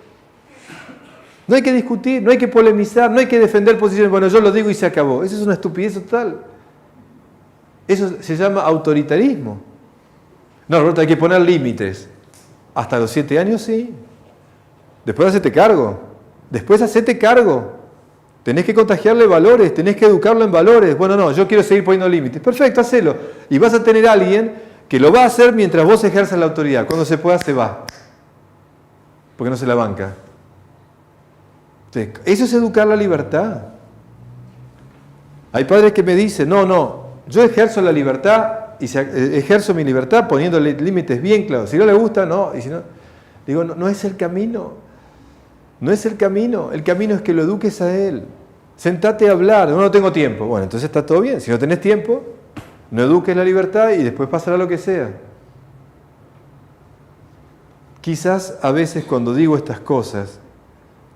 No hay que discutir, no hay que polemizar, no hay que defender posiciones. Bueno, yo lo digo y se acabó. Eso es una estupidez total. Eso se llama autoritarismo. No, Roberto, hay que poner límites. Hasta los 7 años, sí. Después hacete cargo. Tenés que contagiarle valores, tenés que educarlo en valores. Bueno, no, yo quiero seguir poniendo límites. Perfecto, hacelo. Y vas a tener a alguien que lo va a hacer mientras vos ejerzas la autoridad. Cuando se pueda, se va. Porque no se la banca. Eso es educar la libertad. Hay padres que me dicen, no, yo ejerzo la libertad y ejerzo mi libertad poniéndole límites bien claros. Si no le gusta, no. Y si no, digo, no es el camino. No es el camino. El camino es que lo eduques a él. Sentate a hablar. No tengo tiempo. Bueno, entonces está todo bien. Si no tenés tiempo, no eduques la libertad y después pasará lo que sea. Quizás a veces cuando digo estas cosas,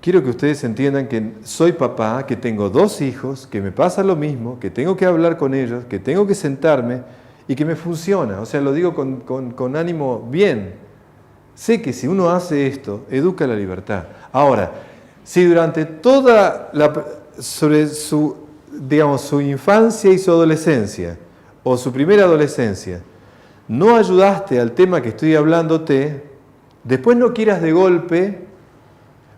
quiero que ustedes entiendan que soy papá, que tengo 2 hijos, que me pasa lo mismo, que tengo que hablar con ellos, que tengo que sentarme y que me funciona. O sea, lo digo con ánimo bien. Sé que si uno hace esto, educa la libertad. Ahora, si durante sobre su infancia y su adolescencia, o su primera adolescencia, no ayudaste al tema que estoy hablándote, después no quieras de golpe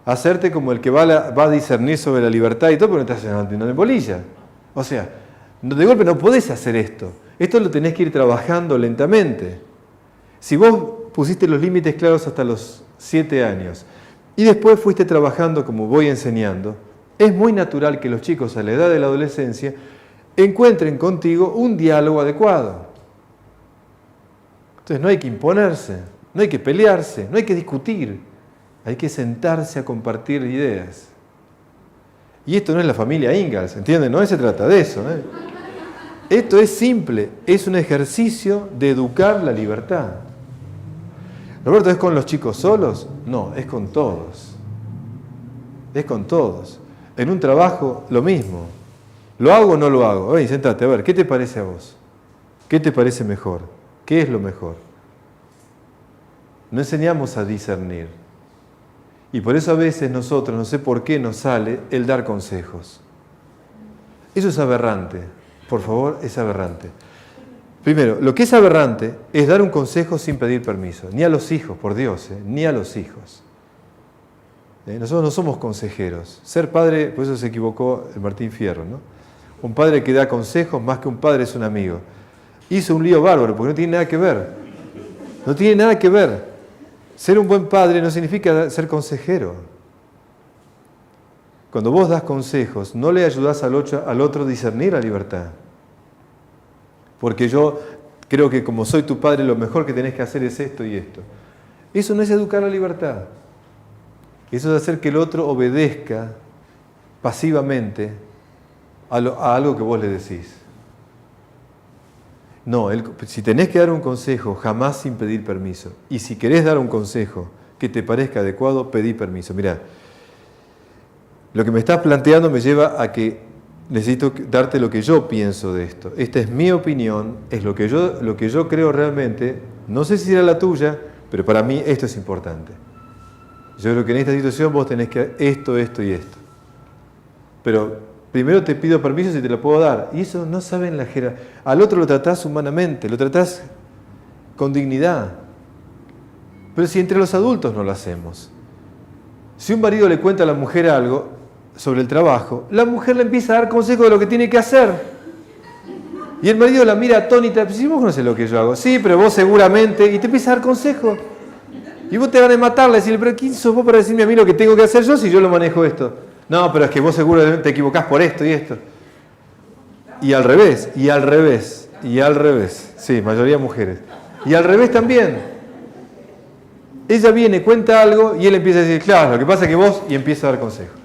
hacerte como el que va a discernir sobre la libertad y todo, pero no estás haciendo en bolilla. O sea, de golpe no podés hacer esto. Esto lo tenés que ir trabajando lentamente. Si vos pusiste los límites claros hasta los 7 años y después fuiste trabajando como voy enseñando, es muy natural que los chicos a la edad de la adolescencia encuentren contigo un diálogo adecuado. Entonces no hay que imponerse, no hay que pelearse, no hay que discutir. Hay que sentarse a compartir ideas. Y esto no es la familia Ingalls, ¿entienden? No se trata de eso. Esto es simple, es un ejercicio de educar la libertad. Roberto, ¿es con los chicos solos? No, es con todos. Es con todos. En un trabajo, lo mismo. ¿Lo hago o no lo hago? Oye, sentate, a ver, ¿qué te parece a vos? ¿Qué te parece mejor? ¿Qué es lo mejor? No enseñamos a discernir. Y por eso a veces nosotros, no sé por qué nos sale el dar consejos. Eso es aberrante. Por favor, es aberrante. Primero, lo que es aberrante es dar un consejo sin pedir permiso. Ni a los hijos, por Dios, ni a los hijos. Nosotros no somos consejeros. Ser padre, por eso se equivocó el Martín Fierro, ¿no? Un padre que da consejos más que un padre es un amigo. Hizo un lío bárbaro porque no tiene nada que ver. No tiene nada que ver. Ser un buen padre no significa ser consejero. Cuando vos das consejos, no le ayudás al otro a discernir la libertad. Porque yo creo que como soy tu padre, lo mejor que tenés que hacer es esto y esto. Eso no es educar la libertad. Eso es hacer que el otro obedezca pasivamente a algo que vos le decís. No, si tenés que dar un consejo, jamás sin pedir permiso. Y si querés dar un consejo que te parezca adecuado, pedí permiso. Mirá, lo que me estás planteando me lleva a que necesito darte lo que yo pienso de esto. Esta es mi opinión, es lo que yo creo realmente. No sé si será la tuya, pero para mí esto es importante. Yo creo que en esta situación vos tenés que esto y esto. Pero primero te pido permiso si te lo puedo dar. Y eso no saben la jerarquía. Al otro lo tratás humanamente, lo tratás con dignidad. Pero si entre los adultos no lo hacemos. Si un marido le cuenta a la mujer algo, sobre el trabajo, la mujer le empieza a dar consejos de lo que tiene que hacer. Y el marido la mira atónita, si vos no sé lo que yo hago, sí, pero vos seguramente, y te empieza a dar consejos. Y vos te van a matarle, decirle, pero ¿quién sos vos para decirme a mí lo que tengo que hacer yo si yo lo manejo esto? No, pero es que vos seguro te equivocás por esto y esto. Y al revés, y al revés, y al revés. Sí, mayoría mujeres. Y al revés también. Ella viene, cuenta algo y él empieza a decir, claro, lo que pasa es que vos, y empieza a dar consejos.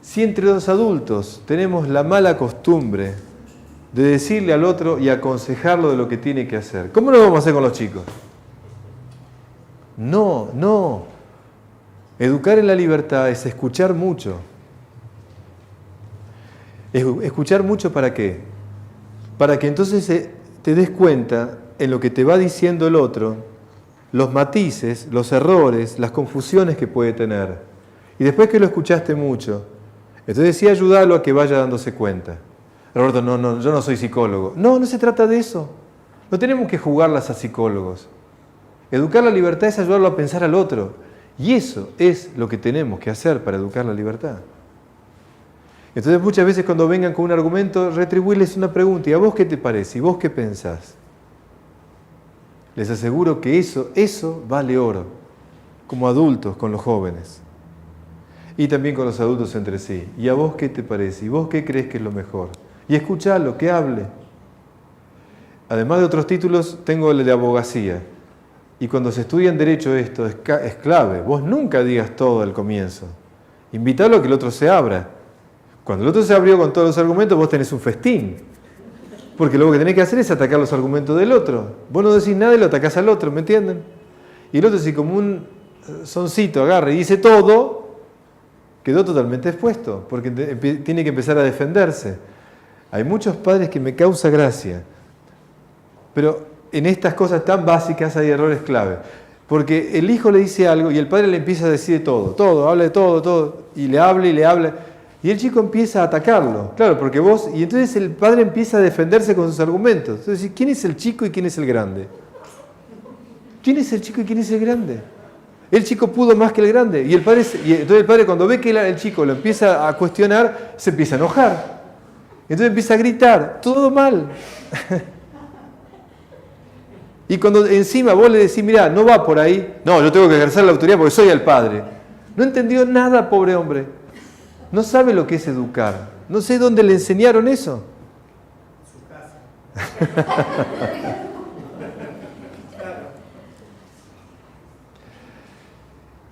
Si entre los adultos tenemos la mala costumbre de decirle al otro y aconsejarlo de lo que tiene que hacer, ¿cómo lo vamos a hacer con los chicos? No. Educar en la libertad es escuchar mucho. ¿Escuchar mucho para qué? Para que entonces te des cuenta en lo que te va diciendo el otro, los matices, los errores, las confusiones que puede tener. Y después que lo escuchaste mucho, entonces sí ayudarlo a que vaya dándose cuenta. Roberto, no, yo no soy psicólogo. No se trata de eso. No tenemos que jugarlas a psicólogos. Educar la libertad es ayudarlo a pensar al otro. Y eso es lo que tenemos que hacer para educar la libertad. Entonces muchas veces cuando vengan con un argumento, retribuirles una pregunta. ¿Y a vos qué te parece? ¿Y vos qué pensás? Les aseguro que eso vale oro. Como adultos, con los jóvenes. Y también con los adultos entre sí. ¿Y a vos qué te parece? ¿Y vos qué crees que es lo mejor? Y escuchalo, que hable. Además de otros títulos, tengo el de abogacía. Y cuando se estudia en derecho esto es clave. Vos nunca digas todo al comienzo. Invítalo a que el otro se abra. Cuando el otro se abrió con todos los argumentos, vos tenés un festín. Porque lo que tenés que hacer es atacar los argumentos del otro. Vos no decís nada y lo atacás al otro, ¿me entienden? Y el otro, si como un soncito agarra y dice todo, quedó totalmente expuesto, porque tiene que empezar a defenderse. Hay muchos padres que me causa gracia, pero en estas cosas tan básicas hay errores clave. Porque el hijo le dice algo y el padre le empieza a decir todo, habla de todo, y le habla. Y el chico empieza a atacarlo, claro, porque y entonces el padre empieza a defenderse con sus argumentos. Entonces, ¿quién es el chico y quién es el grande? ¿Quién es el chico y quién es el grande? El chico pudo más que el grande. Y entonces el padre cuando ve que el chico lo empieza a cuestionar, se empieza a enojar. Entonces empieza a gritar, todo mal. Y cuando encima vos le decís, mirá, no va por ahí, no, yo tengo que ejercer la autoridad porque soy el padre. No entendió nada, pobre hombre. No sabe lo que es educar. No sé dónde le enseñaron eso. Su casa.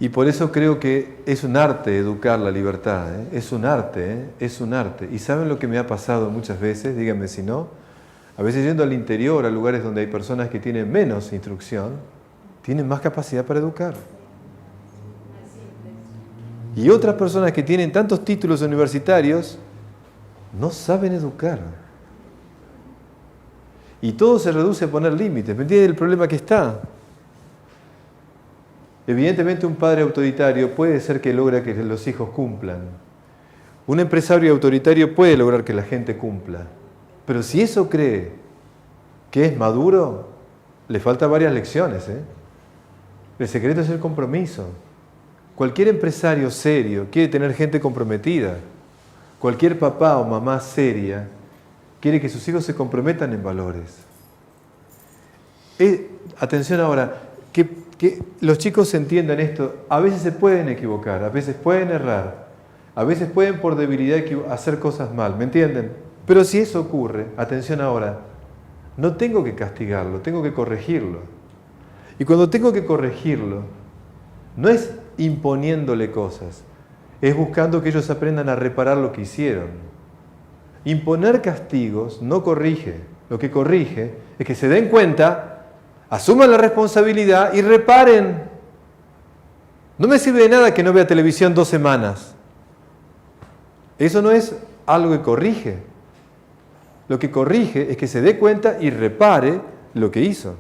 Y por eso creo que es un arte educar la libertad. Es un arte. ¿Y saben lo que me ha pasado muchas veces? Díganme si no. A veces yendo al interior, a lugares donde hay personas que tienen menos instrucción, tienen más capacidad para educar. Y otras personas que tienen tantos títulos universitarios no saben educar. Y todo se reduce a poner límites. ¿Me entienden el problema que está? Evidentemente un padre autoritario puede ser que logra que los hijos cumplan. Un empresario autoritario puede lograr que la gente cumpla. Pero si eso cree que es maduro, le faltan varias lecciones. El secreto es el compromiso. Cualquier empresario serio quiere tener gente comprometida. Cualquier papá o mamá seria quiere que sus hijos se comprometan en valores. Atención ahora, que los chicos entiendan esto. A veces se pueden equivocar, a veces pueden errar, a veces pueden por debilidad hacer cosas mal, ¿me entienden? Pero si eso ocurre, atención ahora, no tengo que castigarlo, tengo que corregirlo. Y cuando tengo que corregirlo, no es imponiéndole cosas, es buscando que ellos aprendan a reparar lo que hicieron. Imponer castigos no corrige, lo que corrige es que se den cuenta, asuman la responsabilidad y reparen. No me sirve de nada que no vea televisión 2 semanas. Eso no es algo que corrige. Lo que corrige es que se dé cuenta y repare lo que hizo.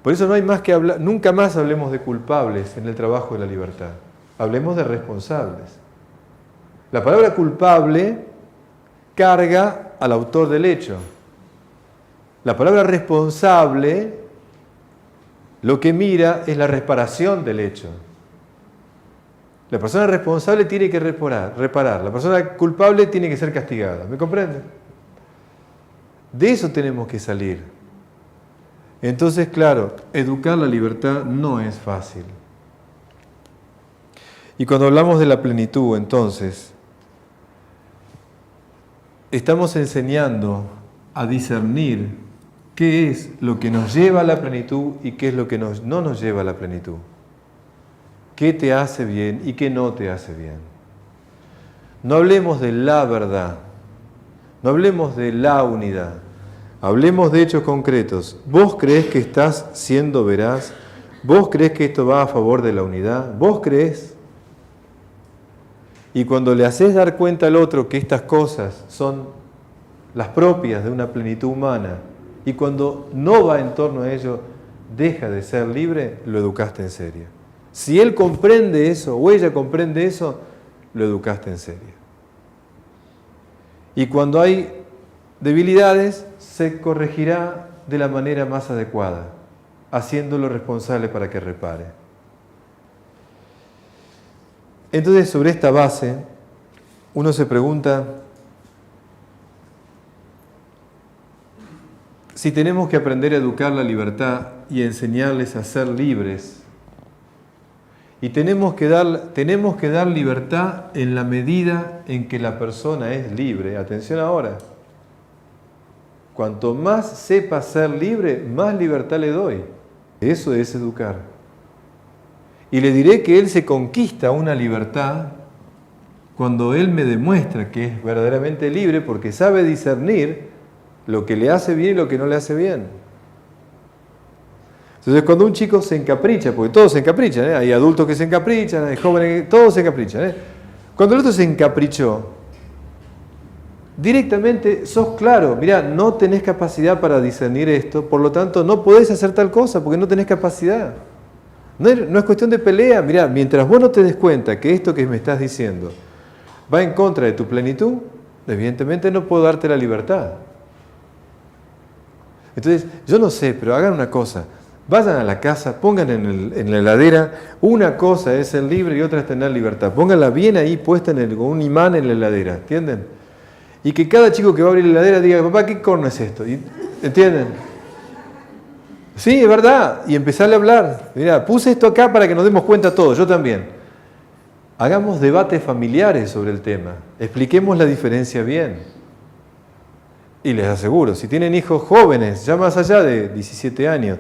Por eso no hay más que hablar, nunca más hablemos de culpables en el trabajo de la libertad. Hablemos de responsables. La palabra culpable carga al autor del hecho. La palabra responsable lo que mira es la reparación del hecho. La persona responsable tiene que reparar. La persona culpable tiene que ser castigada. ¿Me comprende? De eso tenemos que salir. Entonces, claro, educar la libertad no es fácil. Y cuando hablamos de la plenitud, entonces, estamos enseñando a discernir qué es lo que nos lleva a la plenitud y qué es lo que no nos lleva a la plenitud. ¿Qué te hace bien y qué no te hace bien? No hablemos de la verdad, no hablemos de la unidad, hablemos de hechos concretos. ¿Vos creés que estás siendo veraz? ¿Vos creés que esto va a favor de la unidad? ¿Vos creés? Y cuando le haces dar cuenta al otro que estas cosas son las propias de una plenitud humana, y cuando no va en torno a ello, deja de ser libre, lo educaste en serio. Si él comprende eso o ella comprende eso, lo educaste en serio. Y cuando hay debilidades, se corregirá de la manera más adecuada, haciéndolo responsable para que repare. Entonces, sobre esta base, uno se pregunta si tenemos que aprender a educar la libertad y enseñarles a ser libres. Y tenemos que dar libertad en la medida en que la persona es libre. Atención ahora. Cuanto más sepa ser libre, más libertad le doy. Eso es educar. Y le diré que él se conquista una libertad cuando él me demuestra que es verdaderamente libre porque sabe discernir lo que le hace bien y lo que no le hace bien. Entonces cuando un chico se encapricha, porque todos se encaprichan, hay adultos que se encaprichan, hay jóvenes que todos se encaprichan. Cuando el otro se encaprichó, directamente sos claro, mirá, no tenés capacidad para discernir esto, por lo tanto no podés hacer tal cosa porque no tenés capacidad. No es cuestión de pelea, mirá, mientras vos no te des cuenta que esto que me estás diciendo va en contra de tu plenitud, evidentemente no puedo darte la libertad. Entonces, yo no sé, pero hagan una cosa. Vayan a la casa, pongan en la heladera, una cosa es ser libre y otra es tener libertad. Pónganla bien ahí puesta con un imán en la heladera, ¿entienden? Y que cada chico que va a abrir la heladera diga, papá, ¿qué corno es esto? ¿Entienden? Sí, es verdad. Y empezarle a hablar. Mira, puse esto acá para que nos demos cuenta todos, yo también. Hagamos debates familiares sobre el tema. Expliquemos la diferencia bien. Y les aseguro, si tienen hijos jóvenes, ya más allá de 17 años,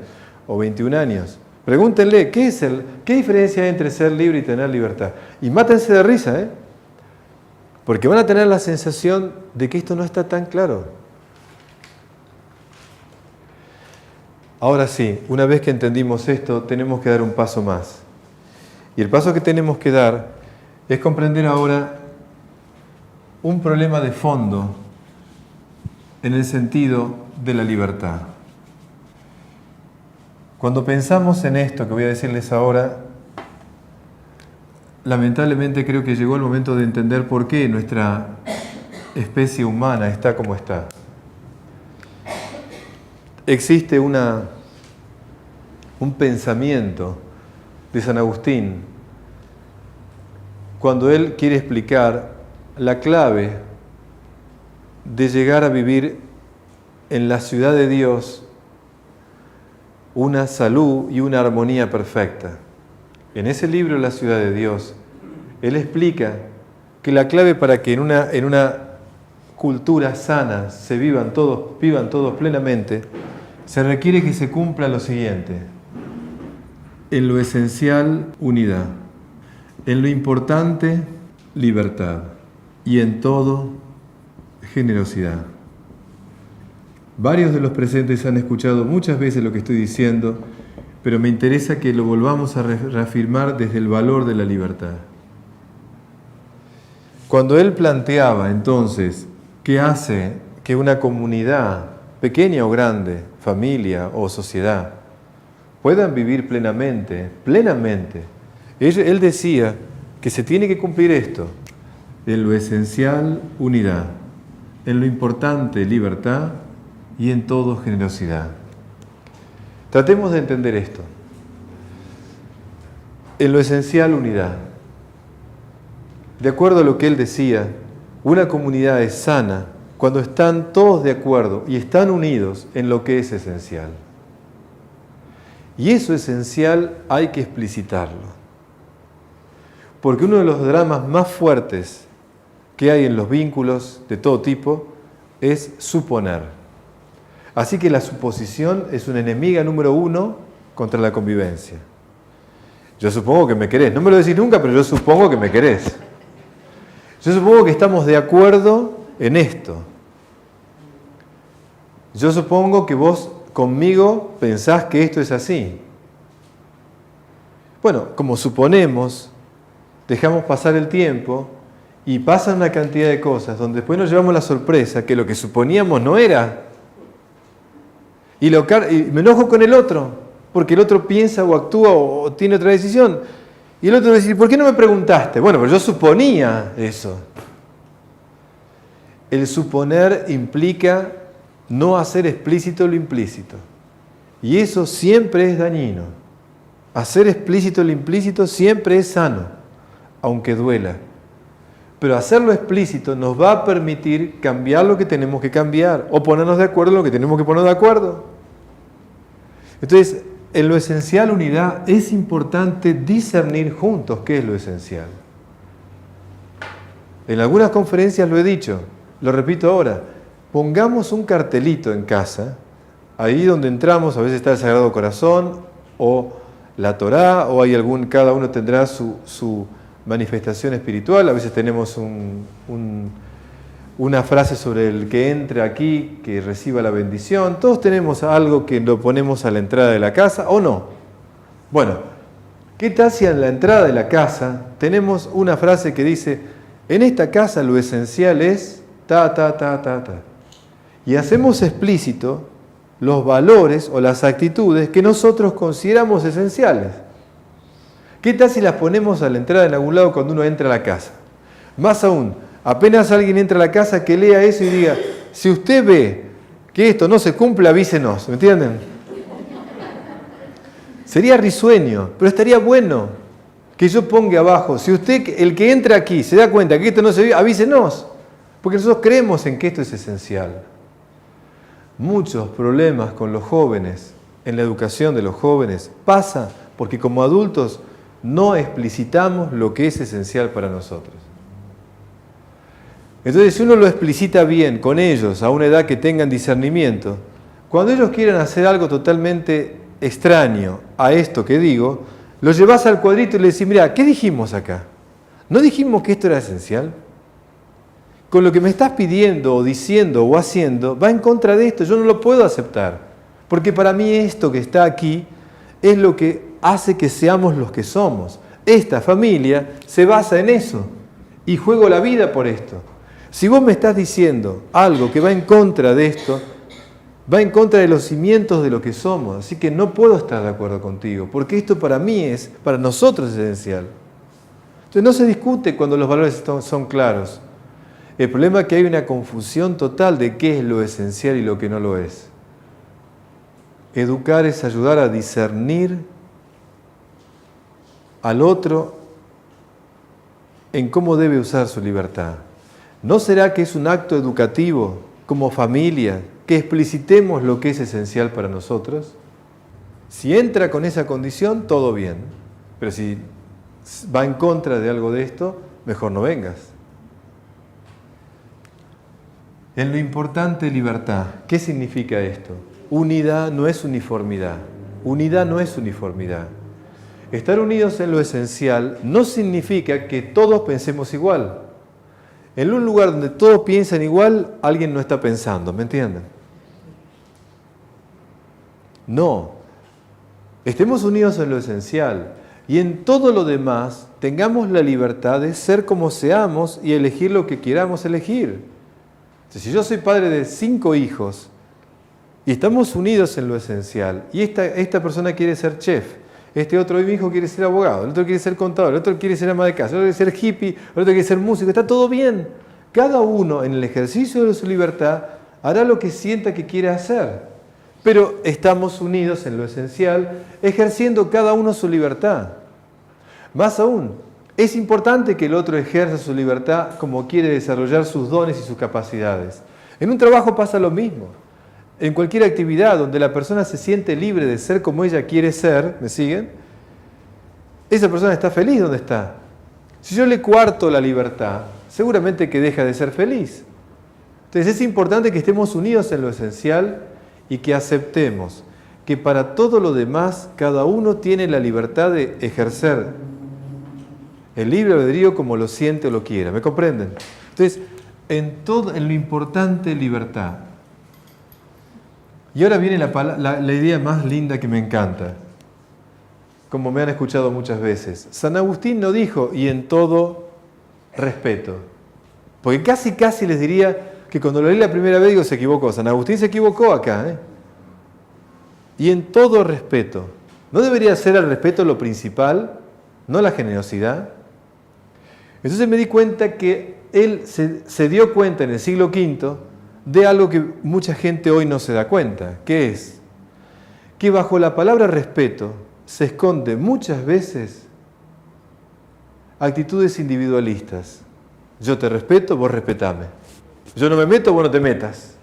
o 21 años. Pregúntenle, ¿qué diferencia hay entre ser libre y tener libertad? Y mátense de risa, porque van a tener la sensación de que esto no está tan claro. Ahora sí, una vez que entendimos esto, tenemos que dar un paso más. Y el paso que tenemos que dar es comprender ahora un problema de fondo en el sentido de la libertad. Cuando pensamos en esto que voy a decirles ahora, lamentablemente creo que llegó el momento de entender por qué nuestra especie humana está como está. Existe un pensamiento de San Agustín cuando él quiere explicar la clave de llegar a vivir en la ciudad de Dios una salud y una armonía perfecta. En ese libro, La ciudad de Dios, él explica que la clave para que en una cultura sana se vivan todos plenamente, se requiere que se cumpla lo siguiente: en lo esencial, unidad; en lo importante, libertad; y en todo, generosidad. Varios de los presentes han escuchado muchas veces lo que estoy diciendo, pero me interesa que lo volvamos a reafirmar desde el valor de la libertad. Cuando él planteaba entonces qué hace que una comunidad, pequeña o grande, familia o sociedad, puedan vivir plenamente, él decía que se tiene que cumplir esto: en lo esencial, unidad; en lo importante, libertad; y en todo, generosidad. Tratemos de entender esto. En lo esencial, unidad. de acuerdo a lo que él decía, una comunidad es sana cuando están todos de acuerdo y están unidos en lo que es esencial. Y eso esencial hay que explicitarlo. Porque uno de los dramas más fuertes que hay en los vínculos de todo tipo es suponer. Así que la suposición es una enemiga número 1 contra la convivencia. Yo supongo que me querés. No me lo decís nunca, pero yo supongo que me querés. Yo supongo que estamos de acuerdo en esto. Yo supongo que vos conmigo pensás que esto es así. Bueno, como suponemos, dejamos pasar el tiempo y pasan una cantidad de cosas donde después nos llevamos la sorpresa que lo que suponíamos no era. Y me enojo con el otro, porque el otro piensa o actúa o tiene otra decisión. Y el otro dice, ¿por qué no me preguntaste? Bueno, pero yo suponía eso. El suponer implica no hacer explícito lo implícito. Y eso siempre es dañino. Hacer explícito lo implícito siempre es sano, aunque duela. Pero hacerlo explícito nos va a permitir cambiar lo que tenemos que cambiar o ponernos de acuerdo en lo que tenemos que poner de acuerdo. Entonces, en lo esencial, unidad, es importante discernir juntos qué es lo esencial. En algunas conferencias lo he dicho, lo repito ahora, pongamos un cartelito en casa, ahí donde entramos, a veces está el Sagrado Corazón o la Torá, o hay cada uno tendrá su manifestación espiritual, a veces tenemos una frase sobre el que entre aquí, que reciba la bendición, todos tenemos algo que lo ponemos a la entrada de la casa, ¿o no? Bueno, ¿qué tal si en la entrada de la casa tenemos una frase que dice, en esta casa lo esencial es ta, ta, ta, ta, ta? Y hacemos explícito los valores o las actitudes que nosotros consideramos esenciales. ¿Qué tal si las ponemos a la entrada en algún lado cuando uno entra a la casa? Más aún, apenas alguien entra a la casa, que lea eso y diga, si usted ve que esto no se cumple, avísenos, ¿me entienden? Sería risueño, pero estaría bueno que yo ponga abajo, si usted, el que entra aquí, se da cuenta que esto no se vive, avísenos, porque nosotros creemos en que esto es esencial. Muchos problemas con los jóvenes, en la educación de los jóvenes, pasa porque como adultos no explicitamos lo que es esencial para nosotros. Entonces, si uno lo explicita bien con ellos, a una edad que tengan discernimiento, cuando ellos quieran hacer algo totalmente extraño a esto que digo, lo llevas al cuadrito y le decís, mira, ¿qué dijimos acá? ¿No dijimos que esto era esencial? Con lo que me estás pidiendo o diciendo o haciendo, va en contra de esto, yo no lo puedo aceptar. Porque para mí esto que está aquí es lo que hace que seamos los que somos. Esta familia se basa en eso y juego la vida por esto. Si vos me estás diciendo algo que va en contra de esto, va en contra de los cimientos de lo que somos. Así que no puedo estar de acuerdo contigo, porque esto para mí para nosotros es esencial. Entonces no se discute cuando los valores son claros. El problema es que hay una confusión total de qué es lo esencial y lo que no lo es. Educar es ayudar a discernir al otro en cómo debe usar su libertad. ¿No será que es un acto educativo como familia que explicitemos lo que es esencial para nosotros? Si entra con esa condición, todo bien. Pero si va en contra de algo de esto, mejor no vengas. En lo importante, libertad. ¿Qué significa esto? Unidad no es uniformidad. Unidad no es uniformidad. Estar unidos en lo esencial no significa que todos pensemos igual. En un lugar donde todos piensan igual, alguien no está pensando, ¿me entienden? No. Estemos unidos en lo esencial y en todo lo demás tengamos la libertad de ser como seamos y elegir lo que queramos elegir. Si yo soy padre de 5 hijos y estamos unidos en lo esencial y esta persona quiere ser chef, este otro hijo quiere ser abogado, el otro quiere ser contador, el otro quiere ser ama de casa, el otro quiere ser hippie, el otro quiere ser músico, está todo bien. Cada uno en el ejercicio de su libertad hará lo que sienta que quiere hacer, pero estamos unidos en lo esencial, ejerciendo cada uno su libertad. Más aún, Es importante que el otro ejerza su libertad como quiere desarrollar sus dones y sus capacidades. En un trabajo pasa lo mismo. En cualquier actividad donde la persona se siente libre de ser como ella quiere ser, ¿me siguen? Esa persona está feliz donde está. Si yo le coarto la libertad, seguramente que deja de ser feliz. Entonces es importante que estemos unidos en lo esencial y que aceptemos que para todo lo demás cada uno tiene la libertad de ejercer el libre albedrío como lo siente o lo quiera. ¿Me comprenden? Entonces, en lo importante, libertad. Y ahora viene la idea más linda que me encanta, como me han escuchado muchas veces. San Agustín no dijo, y en todo respeto. Porque casi les diría que cuando lo leí la primera vez digo, se equivocó. San Agustín se equivocó acá, Y en todo respeto. ¿No debería ser el respeto lo principal? ¿No la generosidad? Entonces me di cuenta que él se dio cuenta en el siglo V de algo que mucha gente hoy no se da cuenta, que es que bajo la palabra respeto se esconde muchas veces actitudes individualistas. Yo te respeto, vos respetame. Yo no me meto, vos no te metas.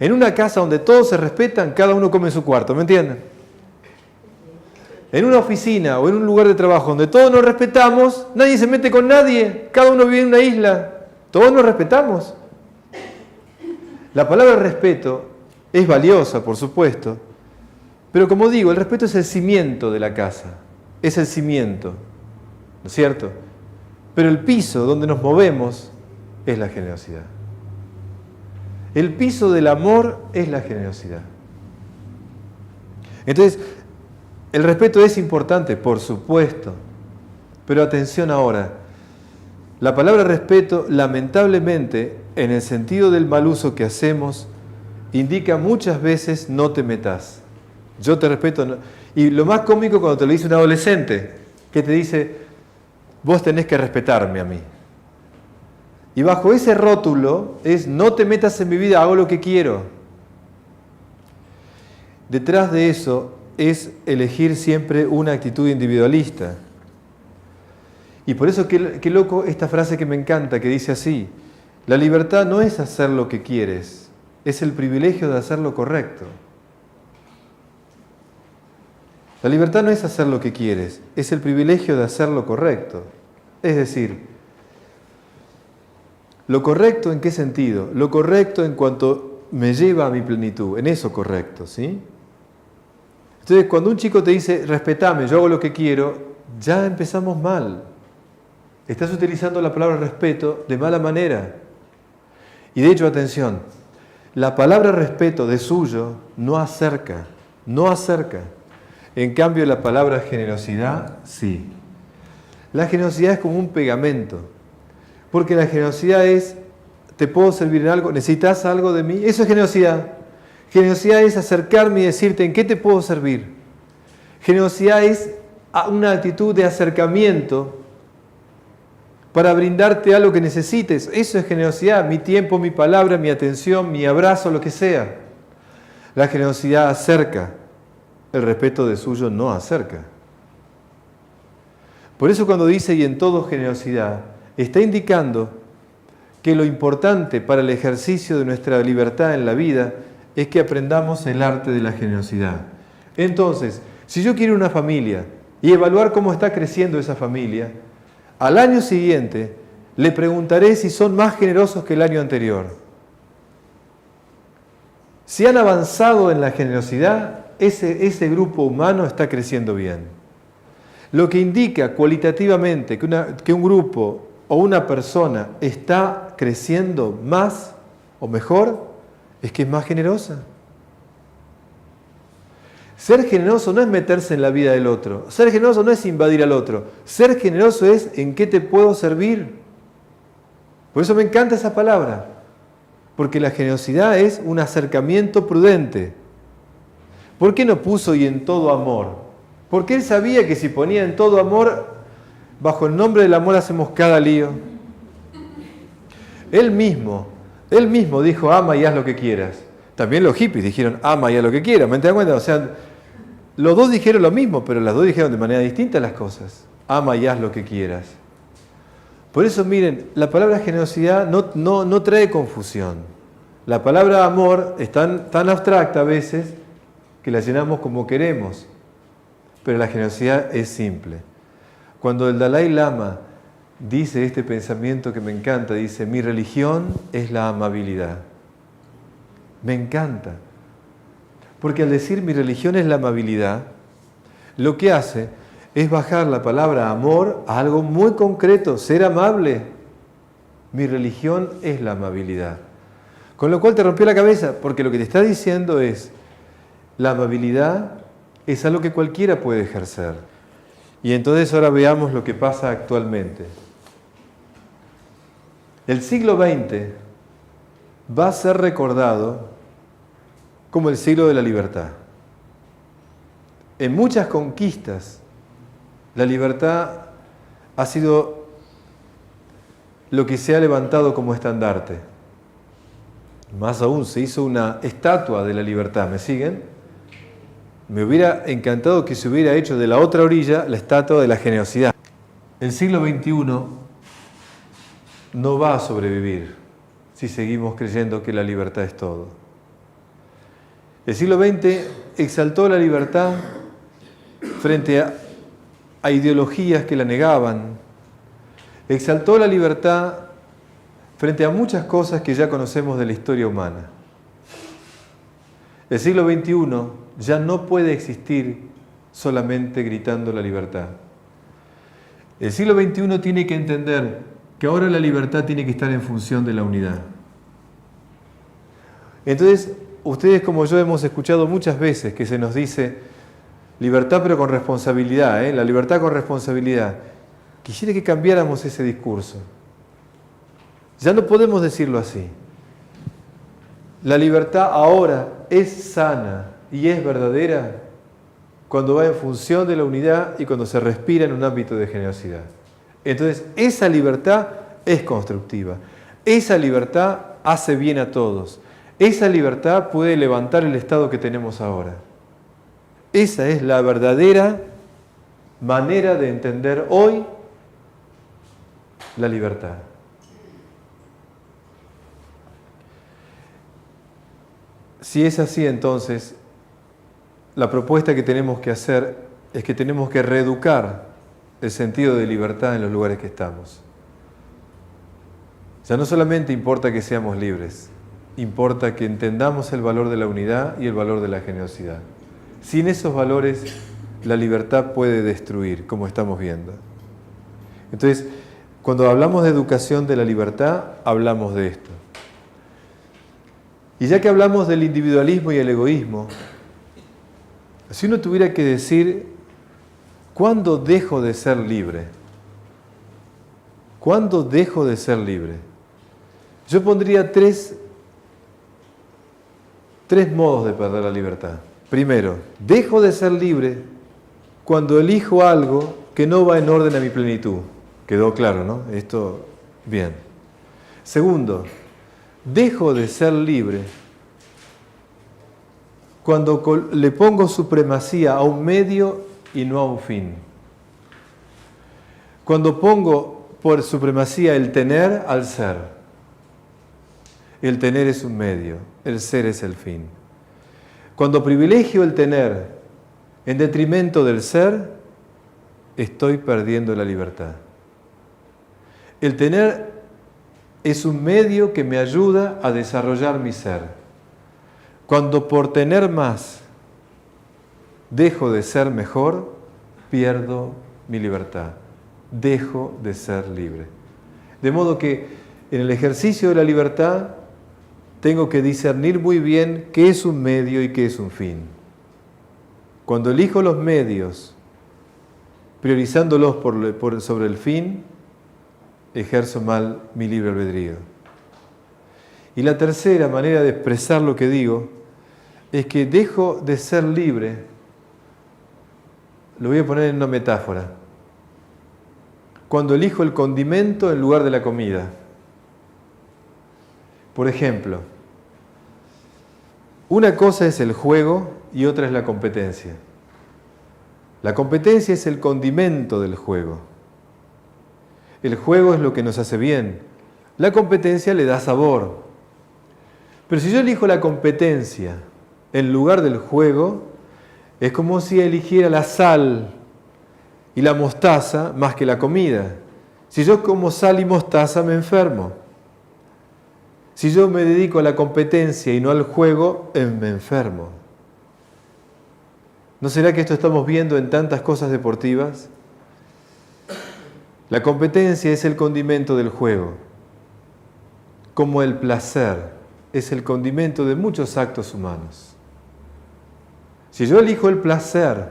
En una casa donde todos se respetan, cada uno come en su cuarto, ¿me entienden? En una oficina o en un lugar de trabajo donde todos nos respetamos, nadie se mete con nadie, cada uno vive en una isla, todos nos respetamos. La palabra respeto es valiosa, por supuesto, pero como digo, el respeto es el cimiento de la casa, es el cimiento, ¿no es cierto? Pero el piso donde nos movemos es la generosidad. El piso del amor es la generosidad. Entonces, el respeto es importante, por supuesto, pero atención ahora. La palabra respeto, lamentablemente, en el sentido del mal uso que hacemos, indica muchas veces no te metas. Yo te respeto. No. Y lo más cómico cuando te lo dice un adolescente, que te dice, vos tenés que respetarme a mí. Y bajo ese rótulo es, no te metas en mi vida, hago lo que quiero. Detrás de eso es elegir siempre una actitud individualista. Y por eso, qué loco esta frase que me encanta, que dice así, la libertad no es hacer lo que quieres, es el privilegio de hacer lo correcto. La libertad no es hacer lo que quieres, es el privilegio de hacer lo correcto. Es decir, ¿lo correcto en qué sentido? Lo correcto en cuanto me lleva a mi plenitud, en eso correcto, ¿sí? Entonces, cuando un chico te dice, respetame, yo hago lo que quiero, ya empezamos mal. Estás utilizando la palabra respeto de mala manera. Y de hecho, atención, la palabra respeto de suyo no acerca, no acerca. En cambio, la palabra generosidad, sí. La generosidad es como un pegamento. Porque la generosidad es, ¿te puedo servir en algo? ¿Necesitas algo de mí? Eso es generosidad. Generosidad es acercarme y decirte, ¿en qué te puedo servir? Generosidad es una actitud de acercamiento para brindarte algo que necesites. Eso es generosidad, mi tiempo, mi palabra, mi atención, mi abrazo, lo que sea. La generosidad acerca, el respeto de suyo no acerca. Por eso cuando dice y en todo generosidad, está indicando que lo importante para el ejercicio de nuestra libertad en la vida es que aprendamos el arte de la generosidad. Entonces, si yo quiero una familia y evaluar cómo está creciendo esa familia, al año siguiente le preguntaré si son más generosos que el año anterior. Si han avanzado en la generosidad, ese grupo humano está creciendo bien. Lo que indica cualitativamente que un grupo o una persona está creciendo más o mejor, es que es más generosa. Ser generoso no es meterse en la vida del otro. Ser generoso no es invadir al otro. Ser generoso es en qué te puedo servir. Por eso me encanta esa palabra. Porque la generosidad es un acercamiento prudente. ¿Por qué no puso y en todo amor? Porque él sabía que si ponía en todo amor, bajo el nombre del amor hacemos cada lío. Él mismo dijo, ama y haz lo que quieras. También los hippies dijeron, ama y haz lo que quieras. ¿Me das cuenta? O sea, los dos dijeron lo mismo, pero las dos dijeron de manera distinta las cosas. ama y haz lo que quieras. Por eso miren, la palabra generosidad no trae confusión. La palabra amor es tan abstracta a veces que la llenamos como queremos, pero la generosidad es simple. Cuando el Dalai Lama dice este pensamiento que me encanta, dice, mi religión es la amabilidad. Me encanta. Porque al decir mi religión es la amabilidad, lo que hace es bajar la palabra amor a algo muy concreto, ser amable. Mi religión es la amabilidad. Con lo cual te rompió la cabeza, porque lo que te está diciendo es, la amabilidad es algo que cualquiera puede ejercer. Y entonces ahora veamos lo que pasa actualmente. El siglo XX va a ser recordado como el siglo de la libertad. En muchas conquistas, la libertad ha sido lo que se ha levantado como estandarte. Más aún, se hizo una estatua de la libertad, ¿me siguen? Me hubiera encantado que se hubiera hecho de la otra orilla la estatua de la generosidad. El siglo XXI no va a sobrevivir si seguimos creyendo que la libertad es todo. El siglo XX exaltó la libertad frente a ideologías que la negaban. Exaltó la libertad frente a muchas cosas que ya conocemos de la historia humana. El siglo XXI ya no puede existir solamente gritando la libertad. El siglo XXI tiene que entender que ahora la libertad tiene que estar en función de la unidad. Entonces, ustedes como yo hemos escuchado muchas veces que se nos dice libertad pero con responsabilidad, la libertad con responsabilidad. Quisiera que cambiáramos ese discurso. Ya no podemos decirlo así. La libertad ahora es sana y es verdadera cuando va en función de la unidad y cuando se respira en un ámbito de generosidad. Entonces, esa libertad es constructiva. Esa libertad hace bien a todos. Esa libertad puede levantar el estado que tenemos ahora. Esa es la verdadera manera de entender hoy la libertad. Si es así, entonces, la propuesta que tenemos que hacer es que tenemos que reeducar el sentido de libertad en los lugares que estamos. Ya no solamente importa que seamos libres, importa que entendamos el valor de la unidad y el valor de la generosidad. Sin esos valores, la libertad puede destruir, como estamos viendo. Entonces, cuando hablamos de educación de la libertad, hablamos de esto. Y ya que hablamos del individualismo y el egoísmo, si uno tuviera que decir, ¿cuándo dejo de ser libre? ¿Cuándo dejo de ser libre? Yo pondría tres modos de perder la libertad. Primero, dejo de ser libre cuando elijo algo que no va en orden a mi plenitud. Quedó claro, ¿no? Esto, bien. Segundo, dejo de ser libre cuando le pongo supremacía a un medio y no a un fin. Cuando pongo por supremacía el tener al ser. El tener es un medio, el ser es el fin. Cuando privilegio el tener en detrimento del ser, estoy perdiendo la libertad. El tener es un medio que me ayuda a desarrollar mi ser. Cuando por tener más dejo de ser mejor, pierdo mi libertad. Dejo de ser libre. De modo que en el ejercicio de la libertad tengo que discernir muy bien qué es un medio y qué es un fin. Cuando elijo los medios, priorizándolos sobre el fin, ejerzo mal mi libre albedrío. Y la tercera manera de expresar lo que digo es que dejo de ser libre, lo voy a poner en una metáfora, cuando elijo el condimento en lugar de la comida. Por ejemplo, una cosa es el juego y otra es la competencia. La competencia es el condimento del juego. El juego es lo que nos hace bien. La competencia le da sabor. Pero si yo elijo la competencia en lugar del juego, es como si eligiera la sal y la mostaza más que la comida. Si yo como sal y mostaza me enfermo. Si yo me dedico a la competencia y no al juego, me enfermo. ¿No será que esto estamos viendo en tantas cosas deportivas? La competencia es el condimento del juego, como el placer es el condimento de muchos actos humanos. Si yo elijo el placer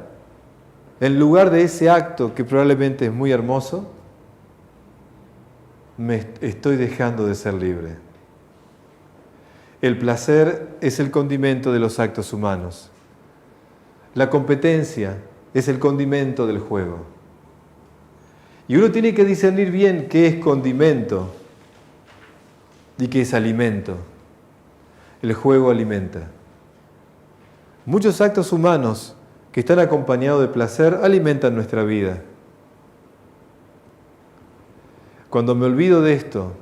en lugar de ese acto que probablemente es muy hermoso, me estoy dejando de ser libre. El placer es el condimento de los actos humanos. La competencia es el condimento del juego. Y uno tiene que discernir bien qué es condimento y qué es alimento. El juego alimenta. Muchos actos humanos que están acompañados de placer alimentan nuestra vida. Cuando me olvido de esto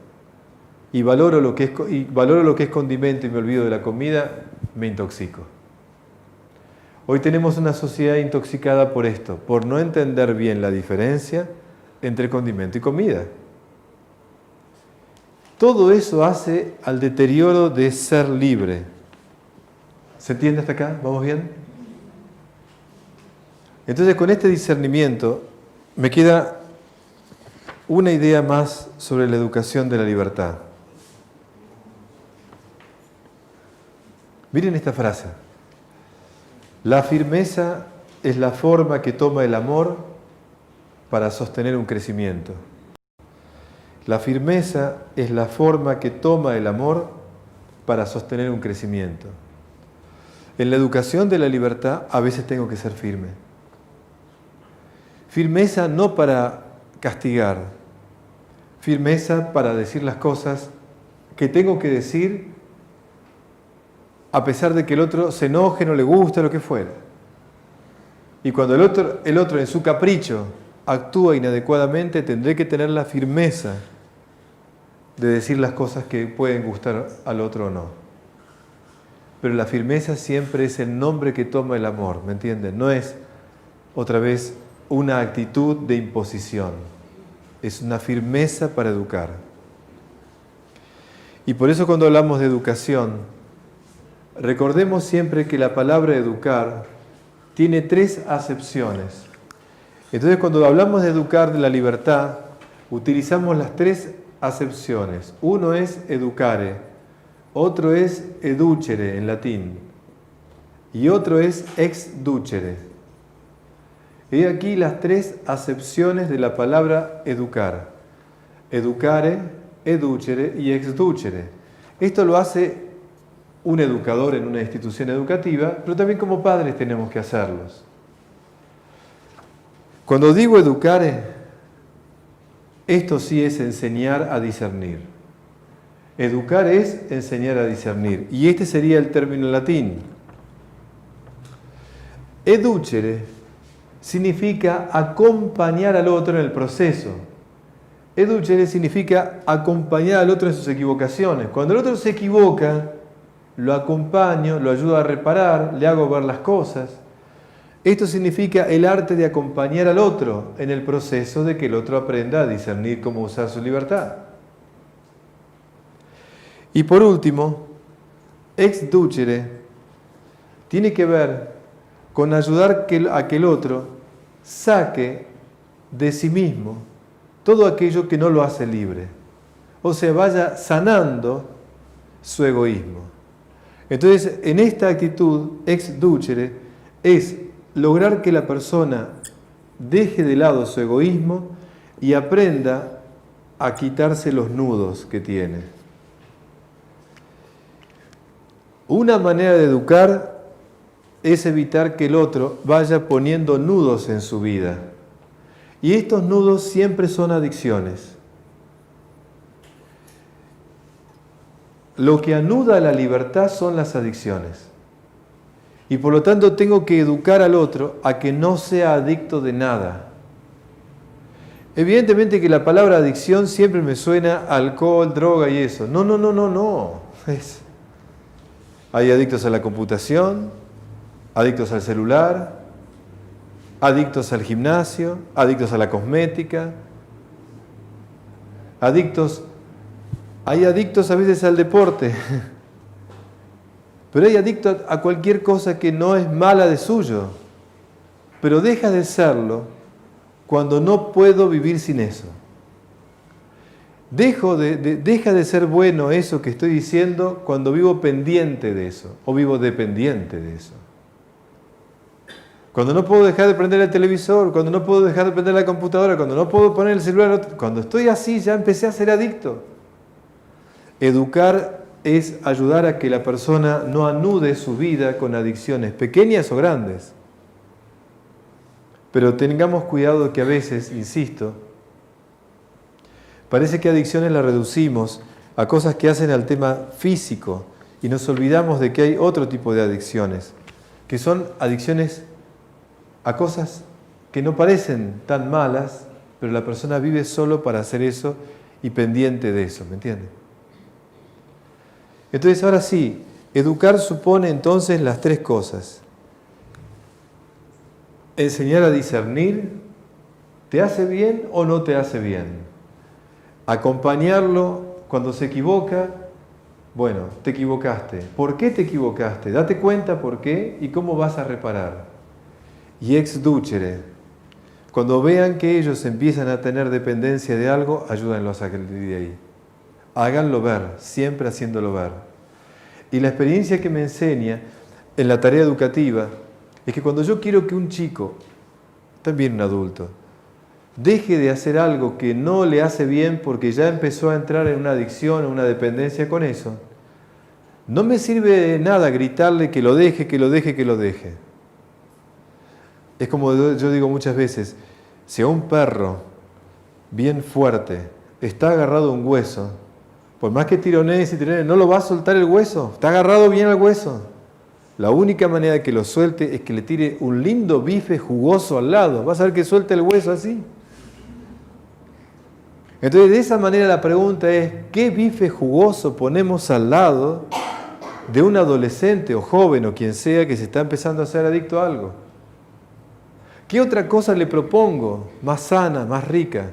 y valoro lo que es condimento y me olvido de la comida, me intoxico. Hoy tenemos una sociedad intoxicada por esto, por no entender bien la diferencia entre condimento y comida. Todo eso hace al deterioro de ser libre. ¿Se entiende hasta acá? ¿Vamos bien? Entonces, con este discernimiento, me queda una idea más sobre la educación de la libertad. Miren esta frase. La firmeza es la forma que toma el amor para sostener un crecimiento. La firmeza es la forma que toma el amor para sostener un crecimiento. En la educación de la libertad a veces tengo que ser firme. Firmeza no para castigar, firmeza para decir las cosas que tengo que decir a pesar de que el otro se enoje, no le guste, lo que fuera. Y cuando el otro en su capricho actúa inadecuadamente, tendré que tener la firmeza de decir las cosas que pueden gustar al otro o no. Pero la firmeza siempre es el nombre que toma el amor, ¿me entienden? No es, otra vez, una actitud de imposición. Es una firmeza para educar. Y por eso cuando hablamos de educación, recordemos siempre que la palabra educar tiene 3 acepciones. Entonces, cuando hablamos de educar de la libertad, utilizamos las 3 acepciones. Uno es educare, otro es educere en latín y otro es exducere. Y aquí las 3 acepciones de la palabra educar. Educare, educere y exducere. Esto lo hace un educador en una institución educativa, pero también como padres tenemos que hacerlos. Cuando digo educare, esto sí es enseñar a discernir. Educar es enseñar a discernir. Y este sería el término en latín. Educere significa acompañar al otro en el proceso. Educere significa acompañar al otro en sus equivocaciones. Cuando el otro se equivoca, lo acompaño, lo ayudo a reparar, le hago ver las cosas. Esto significa el arte de acompañar al otro en el proceso de que el otro aprenda a discernir cómo usar su libertad. Y por último, exducere tiene que ver con ayudar a que el otro saque de sí mismo todo aquello que no lo hace libre. O sea, vaya sanando su egoísmo. Entonces, en esta actitud, exducere, es lograr que la persona deje de lado su egoísmo y aprenda a quitarse los nudos que tiene. Una manera de educar es evitar que el otro vaya poniendo nudos en su vida. Y estos nudos siempre son adicciones. Lo que anuda la libertad son las adicciones. Y por lo tanto tengo que educar al otro a que no sea adicto de nada. Evidentemente que la palabra adicción siempre me suena a alcohol, droga y eso. No, no, no, no, no. Hay adictos a la computación, adictos al celular, adictos al gimnasio, adictos a la cosmética, hay adictos a veces al deporte, pero hay adictos a cualquier cosa que no es mala de suyo, pero deja de serlo cuando no puedo vivir sin eso. Deja de ser bueno eso que estoy diciendo cuando vivo pendiente de eso o vivo dependiente de eso. Cuando no puedo dejar de prender el televisor, cuando no puedo dejar de prender la computadora, cuando no puedo poner el celular, cuando estoy así ya empecé a ser adicto. Educar es ayudar a que la persona no anude su vida con adicciones, pequeñas o grandes. Pero tengamos cuidado que a veces, insisto, parece que adicciones las reducimos a cosas que hacen al tema físico y nos olvidamos de que hay otro tipo de adicciones, que son adicciones a cosas que no parecen tan malas, pero la persona vive solo para hacer eso y pendiente de eso, ¿me entiende? Entonces, ahora sí, educar supone entonces las tres cosas. Enseñar a discernir, ¿te hace bien o no te hace bien? Acompañarlo cuando se equivoca, bueno, te equivocaste. ¿Por qué te equivocaste? Date cuenta por qué y cómo vas a reparar. Y ex ducere, cuando vean que ellos empiezan a tener dependencia de algo, ayúdenlos a salir de ahí. Háganlo ver, siempre haciéndolo ver. Y la experiencia que me enseña en la tarea educativa es que cuando yo quiero que un chico, también un adulto, deje de hacer algo que no le hace bien porque ya empezó a entrar en una adicción o una dependencia con eso, no me sirve de nada gritarle que lo deje, que lo deje, que lo deje. Es como yo digo muchas veces, si a un perro bien fuerte está agarrado a un hueso, por más que tironees y tironees, no lo va a soltar el hueso, está agarrado bien al hueso. La única manera de que lo suelte es que le tire un lindo bife jugoso al lado. Vas a ver que suelta el hueso así. Entonces, de esa manera la pregunta es, ¿qué bife jugoso ponemos al lado de un adolescente o joven o quien sea que se está empezando a ser adicto a algo? ¿Qué otra cosa le propongo más sana, más rica?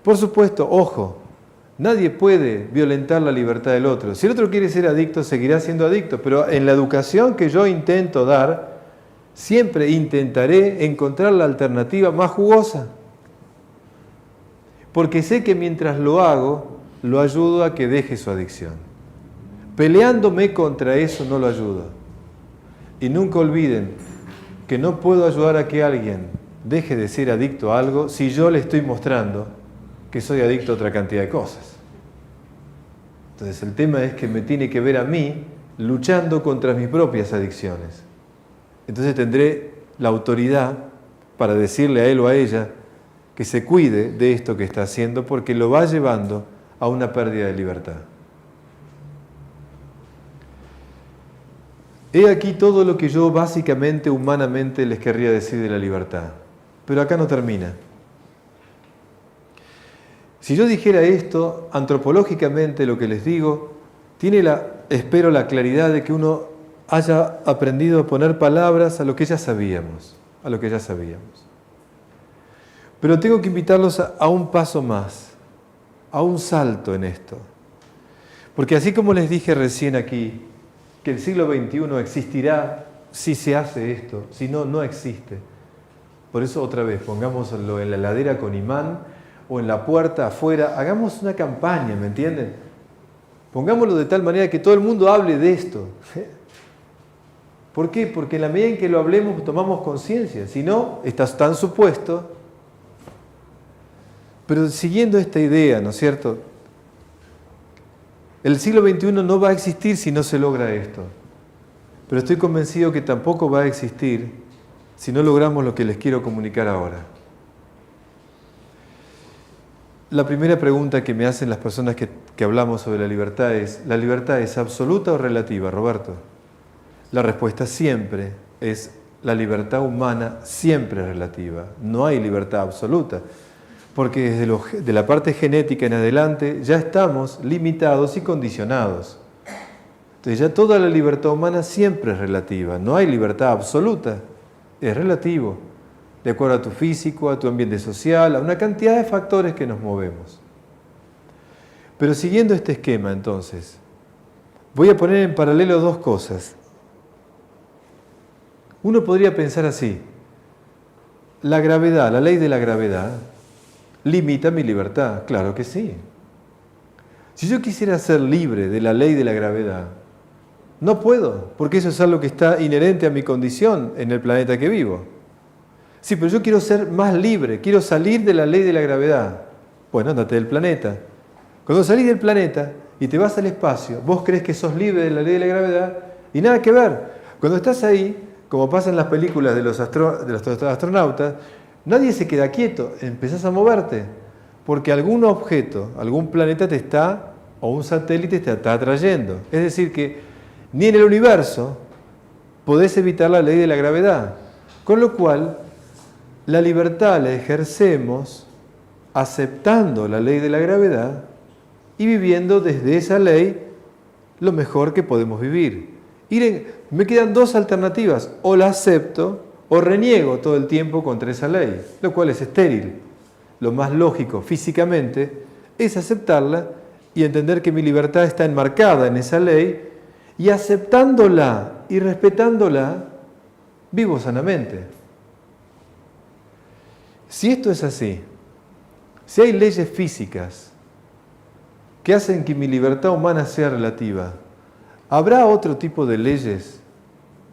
Por supuesto, ojo, nadie puede violentar la libertad del otro. Si el otro quiere ser adicto, seguirá siendo adicto, pero en la educación que yo intento dar, siempre intentaré encontrar la alternativa más jugosa. Porque sé que mientras lo hago, lo ayudo a que deje su adicción. Peleándome contra eso no lo ayudo. Y nunca olviden que no puedo ayudar a que alguien deje de ser adicto a algo si yo le estoy mostrando que soy adicto a otra cantidad de cosas. Entonces el tema es que me tiene que ver a mí luchando contra mis propias adicciones. Entonces tendré la autoridad para decirle a él o a ella que se cuide de esto que está haciendo porque lo va llevando a una pérdida de libertad. He aquí todo lo que yo básicamente, humanamente les querría decir de la libertad. Pero acá no termina. Si yo dijera esto, antropológicamente lo que les digo, tiene espero la claridad de que uno haya aprendido a poner palabras a lo que ya sabíamos, Pero tengo que invitarlos a un paso más, a un salto en esto. Porque así como les dije recién aquí, que el siglo XXI existirá si se hace esto, si no, no existe. Por eso otra vez, pongámoslo en la heladera con imán o en la puerta afuera, hagamos una campaña, ¿me entienden? Pongámoslo de tal manera que todo el mundo hable de esto. ¿Por qué? Porque en la medida en que lo hablemos tomamos conciencia, si no, estás tan supuesto. Pero siguiendo esta idea, ¿no es cierto? El siglo XXI no va a existir si no se logra esto. Pero estoy convencido que tampoco va a existir si no logramos lo que les quiero comunicar ahora. La primera pregunta que me hacen las personas que hablamos sobre la libertad es absoluta o relativa, Roberto? La respuesta siempre es: la libertad humana siempre es relativa. No hay libertad absoluta, porque desde la parte genética en adelante ya estamos limitados y condicionados. Entonces ya toda la libertad humana siempre es relativa. No hay libertad absoluta, es relativo, de acuerdo a tu físico, a tu ambiente social, a una cantidad de factores que nos movemos. Pero siguiendo este esquema, entonces, voy a poner en paralelo dos cosas. Uno podría pensar así: la gravedad, la ley de la gravedad, limita mi libertad. Claro que sí. Si yo quisiera ser libre de la ley de la gravedad, no puedo, porque eso es algo que está inherente a mi condición en el planeta que vivo. Sí, pero yo quiero ser más libre, quiero salir de la ley de la gravedad. Bueno, ándate del planeta. Cuando salís del planeta y te vas al espacio, vos crees que sos libre de la ley de la gravedad y nada que ver. Cuando estás ahí, como pasa en las películas de los astronautas, nadie se queda quieto, empezás a moverte, porque algún objeto, algún planeta te está, o un satélite te está atrayendo. Es decir que ni en el universo podés evitar la ley de la gravedad. Con lo cual, la libertad la ejercemos aceptando la ley de la gravedad y viviendo desde esa ley lo mejor que podemos vivir. Me quedan dos alternativas: o la acepto o reniego todo el tiempo contra esa ley, lo cual es estéril. Lo más lógico físicamente es aceptarla y entender que mi libertad está enmarcada en esa ley, y aceptándola y respetándola, vivo sanamente. Si esto es así, si hay leyes físicas que hacen que mi libertad humana sea relativa, ¿habrá otro tipo de leyes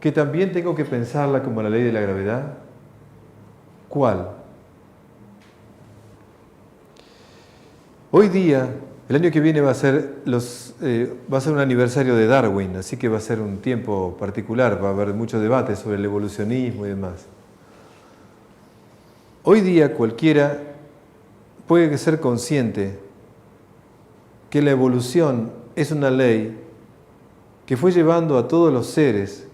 que también tengo que pensarla como la ley de la gravedad? ¿Cuál? Hoy día, el año que viene va a ser un aniversario de Darwin, así que va a ser un tiempo particular, va a haber mucho debate sobre el evolucionismo y demás. Hoy día cualquiera puede ser consciente que la evolución es una ley que fue llevando a todos los seres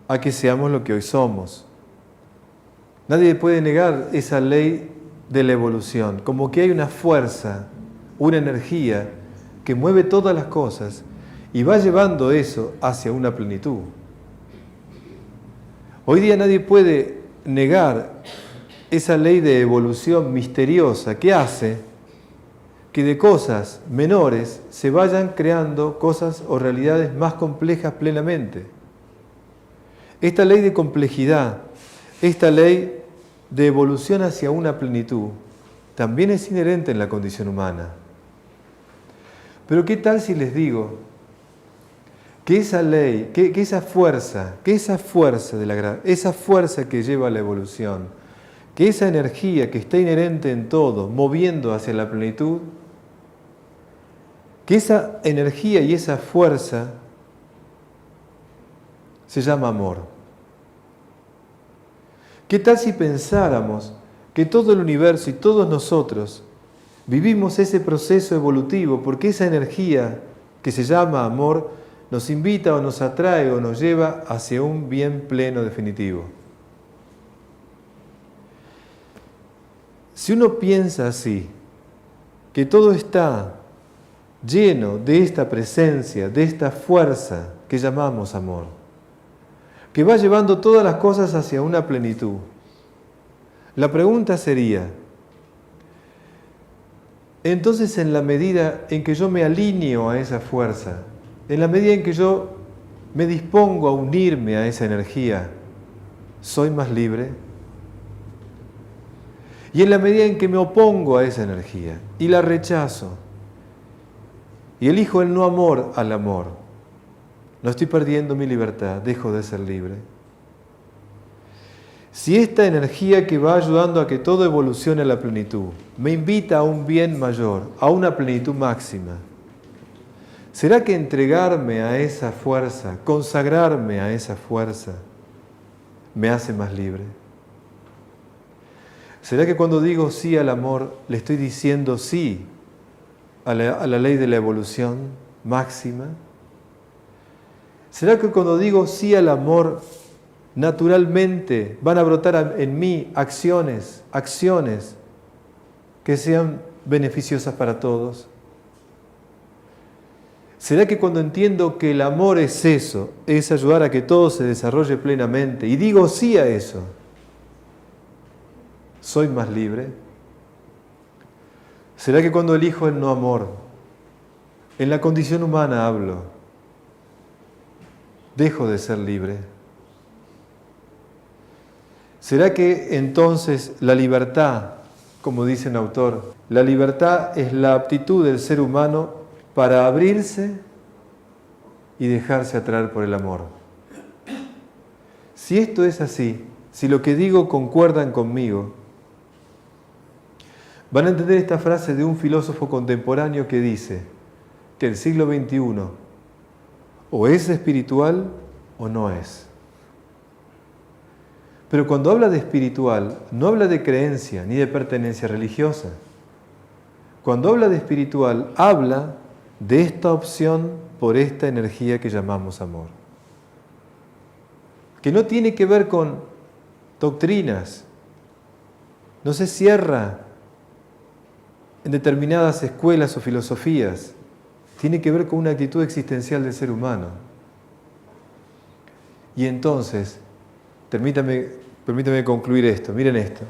a que seamos lo que hoy somos. Nadie puede negar esa ley de la evolución, como que hay una fuerza, una energía que mueve todas las cosas y va llevando eso hacia una plenitud. Hoy día nadie puede negar esa ley de evolución misteriosa que hace que de cosas menores se vayan creando cosas o realidades más complejas plenamente. Esta ley de complejidad, esta ley de evolución hacia una plenitud, también es inherente en la condición humana. Pero ¿qué tal si les digo que esa ley, que esa fuerza esa fuerza que lleva a la evolución, que esa energía que está inherente en todo, moviendo hacia la plenitud, que esa energía y esa fuerza se llama amor? ¿Qué tal si pensáramos que todo el universo y todos nosotros vivimos ese proceso evolutivo porque esa energía que se llama amor nos invita o nos atrae o nos lleva hacia un bien pleno definitivo? Si uno piensa así, que todo está lleno de esta presencia, de esta fuerza que llamamos amor, que va llevando todas las cosas hacia una plenitud, la pregunta sería: entonces, en la medida en que yo me alineo a esa fuerza, en la medida en que yo me dispongo a unirme a esa energía, ¿soy más libre? Y en la medida en que me opongo a esa energía y la rechazo y elijo el no amor al amor, ¿no estoy perdiendo mi libertad? ¿Dejo de ser libre? Si esta energía que va ayudando a que todo evolucione a la plenitud me invita a un bien mayor, a una plenitud máxima, ¿será que entregarme a esa fuerza, consagrarme a esa fuerza, me hace más libre? ¿Será que cuando digo sí al amor, le estoy diciendo sí a la ley de la evolución máxima? ¿Será que cuando digo sí al amor, naturalmente van a brotar en mí acciones que sean beneficiosas para todos? ¿Será que cuando entiendo que el amor es eso, es ayudar a que todo se desarrolle plenamente, y digo sí a eso, soy más libre? ¿Será que cuando elijo el no amor, en la condición humana hablo, dejo de ser libre? ¿Será que entonces la libertad, como dice un autor, la libertad es la aptitud del ser humano para abrirse y dejarse atraer por el amor? Si esto es así, si lo que digo concuerdan conmigo, van a entender esta frase de un filósofo contemporáneo que dice que el siglo XXI o es espiritual o no es. Pero cuando habla de espiritual, no habla de creencia ni de pertenencia religiosa. Cuando habla de espiritual, habla de esta opción por esta energía que llamamos amor. Que no tiene que ver con doctrinas, no se cierra en determinadas escuelas o filosofías, tiene que ver con una actitud existencial del ser humano. Y entonces, permítame concluir esto, miren esto.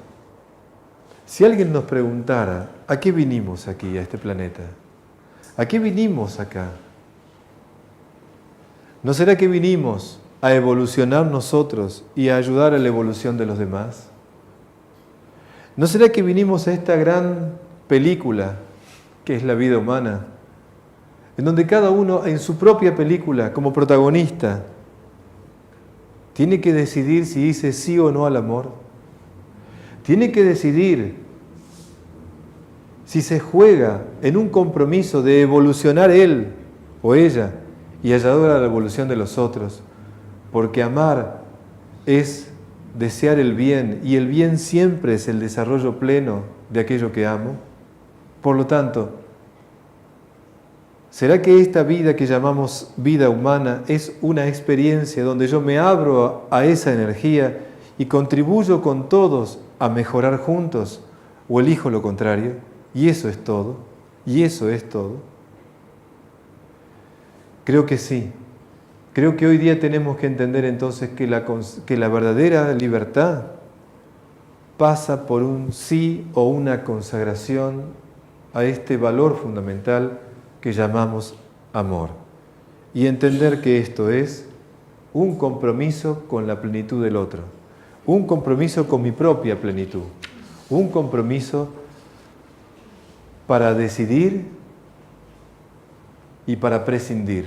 Si alguien nos preguntara, ¿a qué vinimos aquí, a este planeta? ¿A qué vinimos acá? ¿No será que vinimos a evolucionar nosotros y a ayudar a la evolución de los demás? ¿No será que vinimos a esta gran película que es la vida humana, en donde cada uno en su propia película, como protagonista, tiene que decidir si dice sí o no al amor? Tiene que decidir si se juega en un compromiso de evolucionar él o ella y ayudar a la evolución de los otros, porque amar es desear el bien, y el bien siempre es el desarrollo pleno de aquello que amo. Por lo tanto, ¿será que esta vida que llamamos vida humana es una experiencia donde yo me abro a esa energía y contribuyo con todos a mejorar juntos? ¿O elijo lo contrario? Y eso es todo. Y eso es todo. Creo que sí. Creo que hoy día tenemos que entender entonces que la verdadera libertad pasa por un sí o una consagración a este valor fundamental que llamamos amor. Y entender que esto es un compromiso con la plenitud del otro, un compromiso con mi propia plenitud, un compromiso para decidir y para prescindir.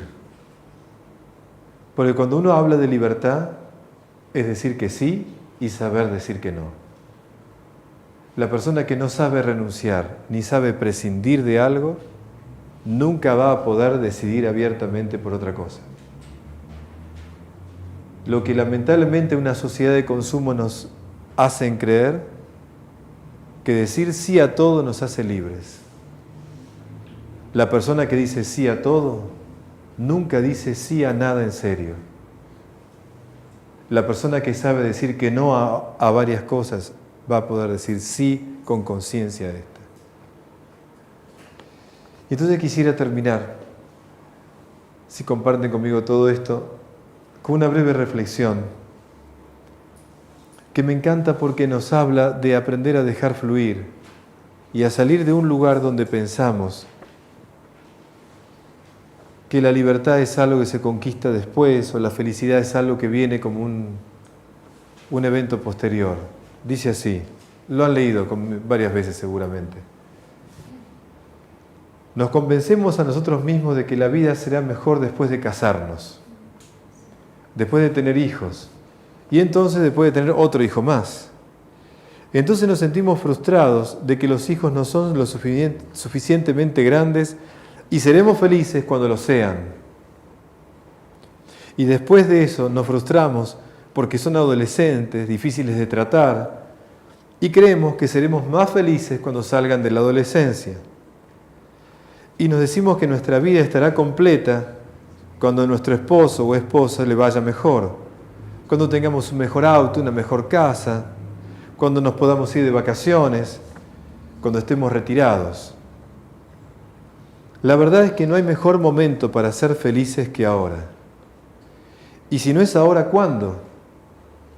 Porque cuando uno habla de libertad, es decir que sí y saber decir que no. La persona que no sabe renunciar ni sabe prescindir de algo, nunca va a poder decidir abiertamente por otra cosa. Lo que lamentablemente una sociedad de consumo nos hacen creer, que decir sí a todo nos hace libres. La persona que dice sí a todo, nunca dice sí a nada en serio. La persona que sabe decir que no a varias cosas, va a poder decir sí con conciencia de esta. Y entonces quisiera terminar, si comparten conmigo todo esto, con una breve reflexión que me encanta porque nos habla de aprender a dejar fluir y a salir de un lugar donde pensamos que la libertad es algo que se conquista después o la felicidad es algo que viene como un evento posterior. Dice así, lo han leído varias veces seguramente. Nos convencemos a nosotros mismos de que la vida será mejor después de casarnos, después de tener hijos, y entonces después de tener otro hijo más. Entonces nos sentimos frustrados de que los hijos no son lo suficientemente grandes y seremos felices cuando lo sean. Y después de eso nos frustramos porque son adolescentes, difíciles de tratar, y creemos que seremos más felices cuando salgan de la adolescencia. Y nos decimos que nuestra vida estará completa cuando a nuestro esposo o esposa le vaya mejor, cuando tengamos un mejor auto, una mejor casa, cuando nos podamos ir de vacaciones, cuando estemos retirados. La verdad es que no hay mejor momento para ser felices que ahora. Y si no es ahora, ¿cuándo?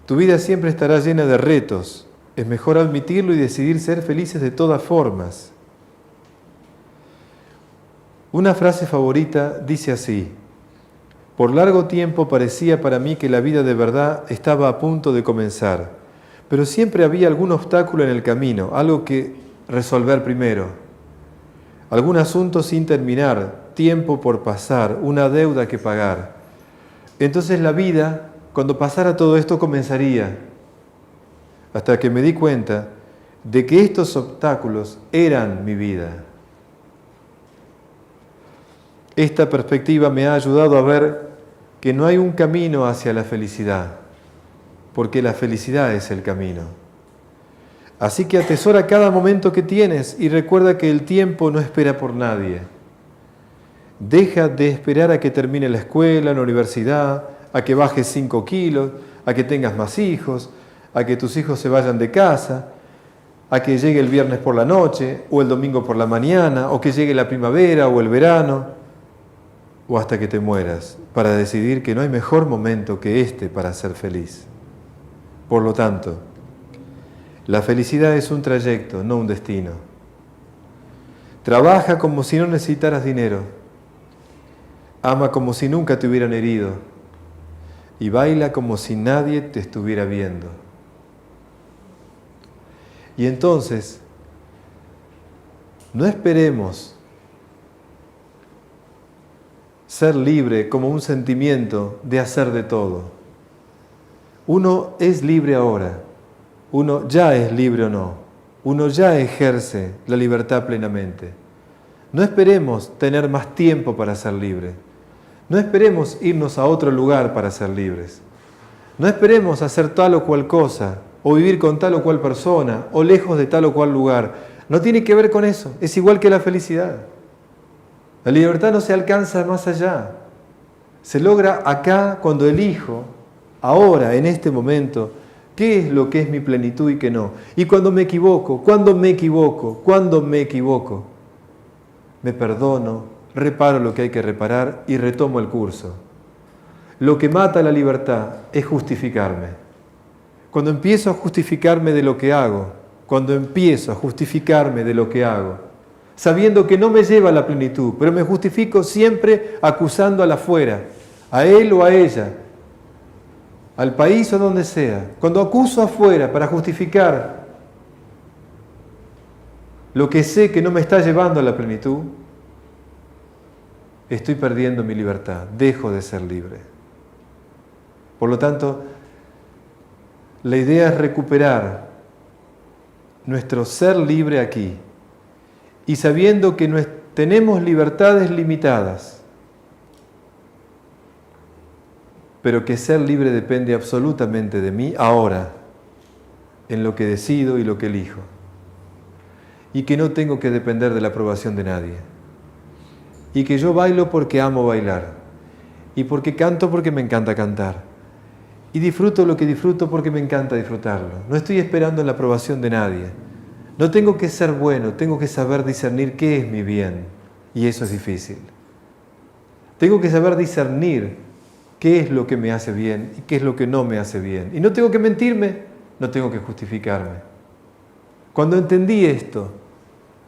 Tu vida siempre estará llena de retos. Es mejor admitirlo y decidir ser felices de todas formas. Una frase favorita dice así: por largo tiempo parecía para mí que la vida de verdad estaba a punto de comenzar, pero siempre había algún obstáculo en el camino, algo que resolver primero, algún asunto sin terminar, tiempo por pasar, una deuda que pagar. Entonces la vida, cuando pasara todo esto, comenzaría, hasta que me di cuenta de que estos obstáculos eran mi vida. Esta perspectiva me ha ayudado a ver que no hay un camino hacia la felicidad, porque la felicidad es el camino. Así que atesora cada momento que tienes y recuerda que el tiempo no espera por nadie. Deja de esperar a que termine la escuela, la universidad, a que bajes 5 kilos, a que tengas más hijos, a que tus hijos se vayan de casa, a que llegue el viernes por la noche, o el domingo por la mañana, o que llegue la primavera o el verano, o hasta que te mueras, para decidir que no hay mejor momento que este para ser feliz. Por lo tanto, la felicidad es un trayecto, no un destino. Trabaja como si no necesitaras dinero. Ama como si nunca te hubieran herido. Y baila como si nadie te estuviera viendo. Y entonces, no esperemos ser libre como un sentimiento de hacer de todo. Uno es libre ahora. Uno ya es libre o no. Uno ya ejerce la libertad plenamente. No esperemos tener más tiempo para ser libre. No esperemos irnos a otro lugar para ser libres. No esperemos hacer tal o cual cosa, o vivir con tal o cual persona, o lejos de tal o cual lugar. No tiene que ver con eso. Es igual que la felicidad. La libertad no se alcanza más allá. Se logra acá cuando elijo, ahora, en este momento, qué es lo que es mi plenitud y qué no. Y cuando me equivoco, me perdono, reparo lo que hay que reparar y retomo el curso. Lo que mata la libertad es justificarme. Cuando empiezo a justificarme de lo que hago, sabiendo que no me lleva a la plenitud, pero me justifico siempre acusando al afuera, a él o a ella, al país o donde sea. Cuando acuso afuera para justificar lo que sé que no me está llevando a la plenitud, estoy perdiendo mi libertad, dejo de ser libre. Por lo tanto, la idea es recuperar nuestro ser libre aquí y sabiendo que tenemos libertades limitadas, pero que ser libre depende absolutamente de mí ahora, en lo que decido y lo que elijo, y que no tengo que depender de la aprobación de nadie, y que yo bailo porque amo bailar, y porque canto porque me encanta cantar, y disfruto lo que disfruto porque me encanta disfrutarlo. No estoy esperando la aprobación de nadie. No tengo que ser bueno, tengo que saber discernir qué es mi bien, y eso es difícil. Tengo que saber discernir qué es lo que me hace bien y qué es lo que no me hace bien. Y no tengo que mentirme, no tengo que justificarme. Cuando entendí esto,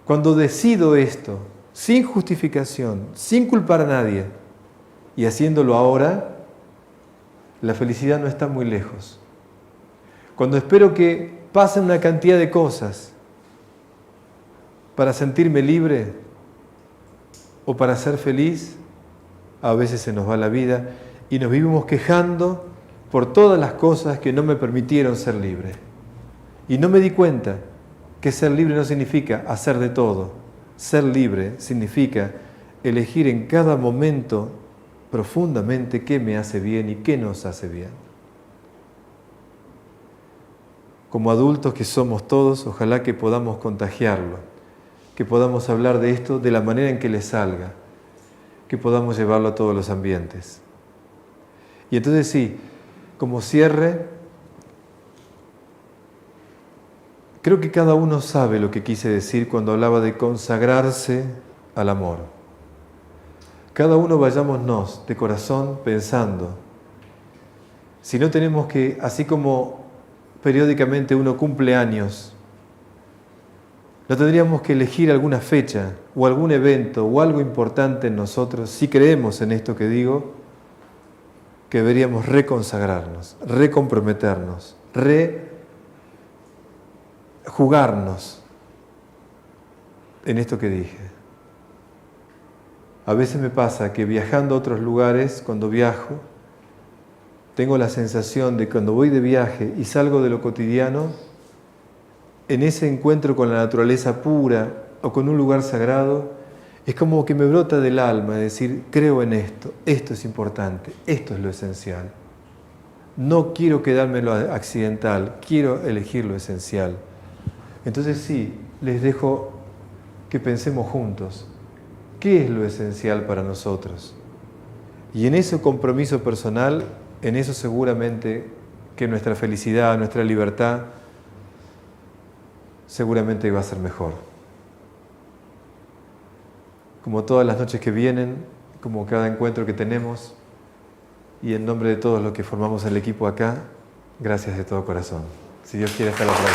cuando decido esto, sin justificación, sin culpar a nadie, y haciéndolo ahora, la felicidad no está muy lejos. Cuando espero que pasen una cantidad de cosas para sentirme libre o para ser feliz, a veces se nos va la vida y nos vivimos quejando por todas las cosas que no me permitieron ser libre. Y no me di cuenta que ser libre no significa hacer de todo. Ser libre significa elegir en cada momento profundamente qué me hace bien y qué nos hace bien. Como adultos que somos todos, ojalá que podamos contagiarlo, que podamos hablar de esto de la manera en que les salga, que podamos llevarlo a todos los ambientes. Y entonces sí, como cierre, creo que cada uno sabe lo que quise decir cuando hablaba de consagrarse al amor. Cada uno vayámonos de corazón pensando, si no tenemos que, así como periódicamente uno cumple años, no tendríamos que elegir alguna fecha o algún evento o algo importante en nosotros, si creemos en esto que digo, que deberíamos reconsagrarnos, recomprometernos, rejugarnos en esto que dije. A veces me pasa que viajando a otros lugares, cuando viajo, tengo la sensación de que cuando voy de viaje y salgo de lo cotidiano, en ese encuentro con la naturaleza pura o con un lugar sagrado, es como que me brota del alma decir, creo en esto, esto es importante, esto es lo esencial. No quiero quedarme en lo accidental, quiero elegir lo esencial. Entonces sí, les dejo que pensemos juntos, ¿qué es lo esencial para nosotros? Y en ese compromiso personal, en eso seguramente que nuestra felicidad, nuestra libertad, seguramente va a ser mejor. Como todas las noches que vienen, como cada encuentro que tenemos, y en nombre de todos los que formamos el equipo acá, gracias de todo corazón. Si Dios quiere, hasta la próxima.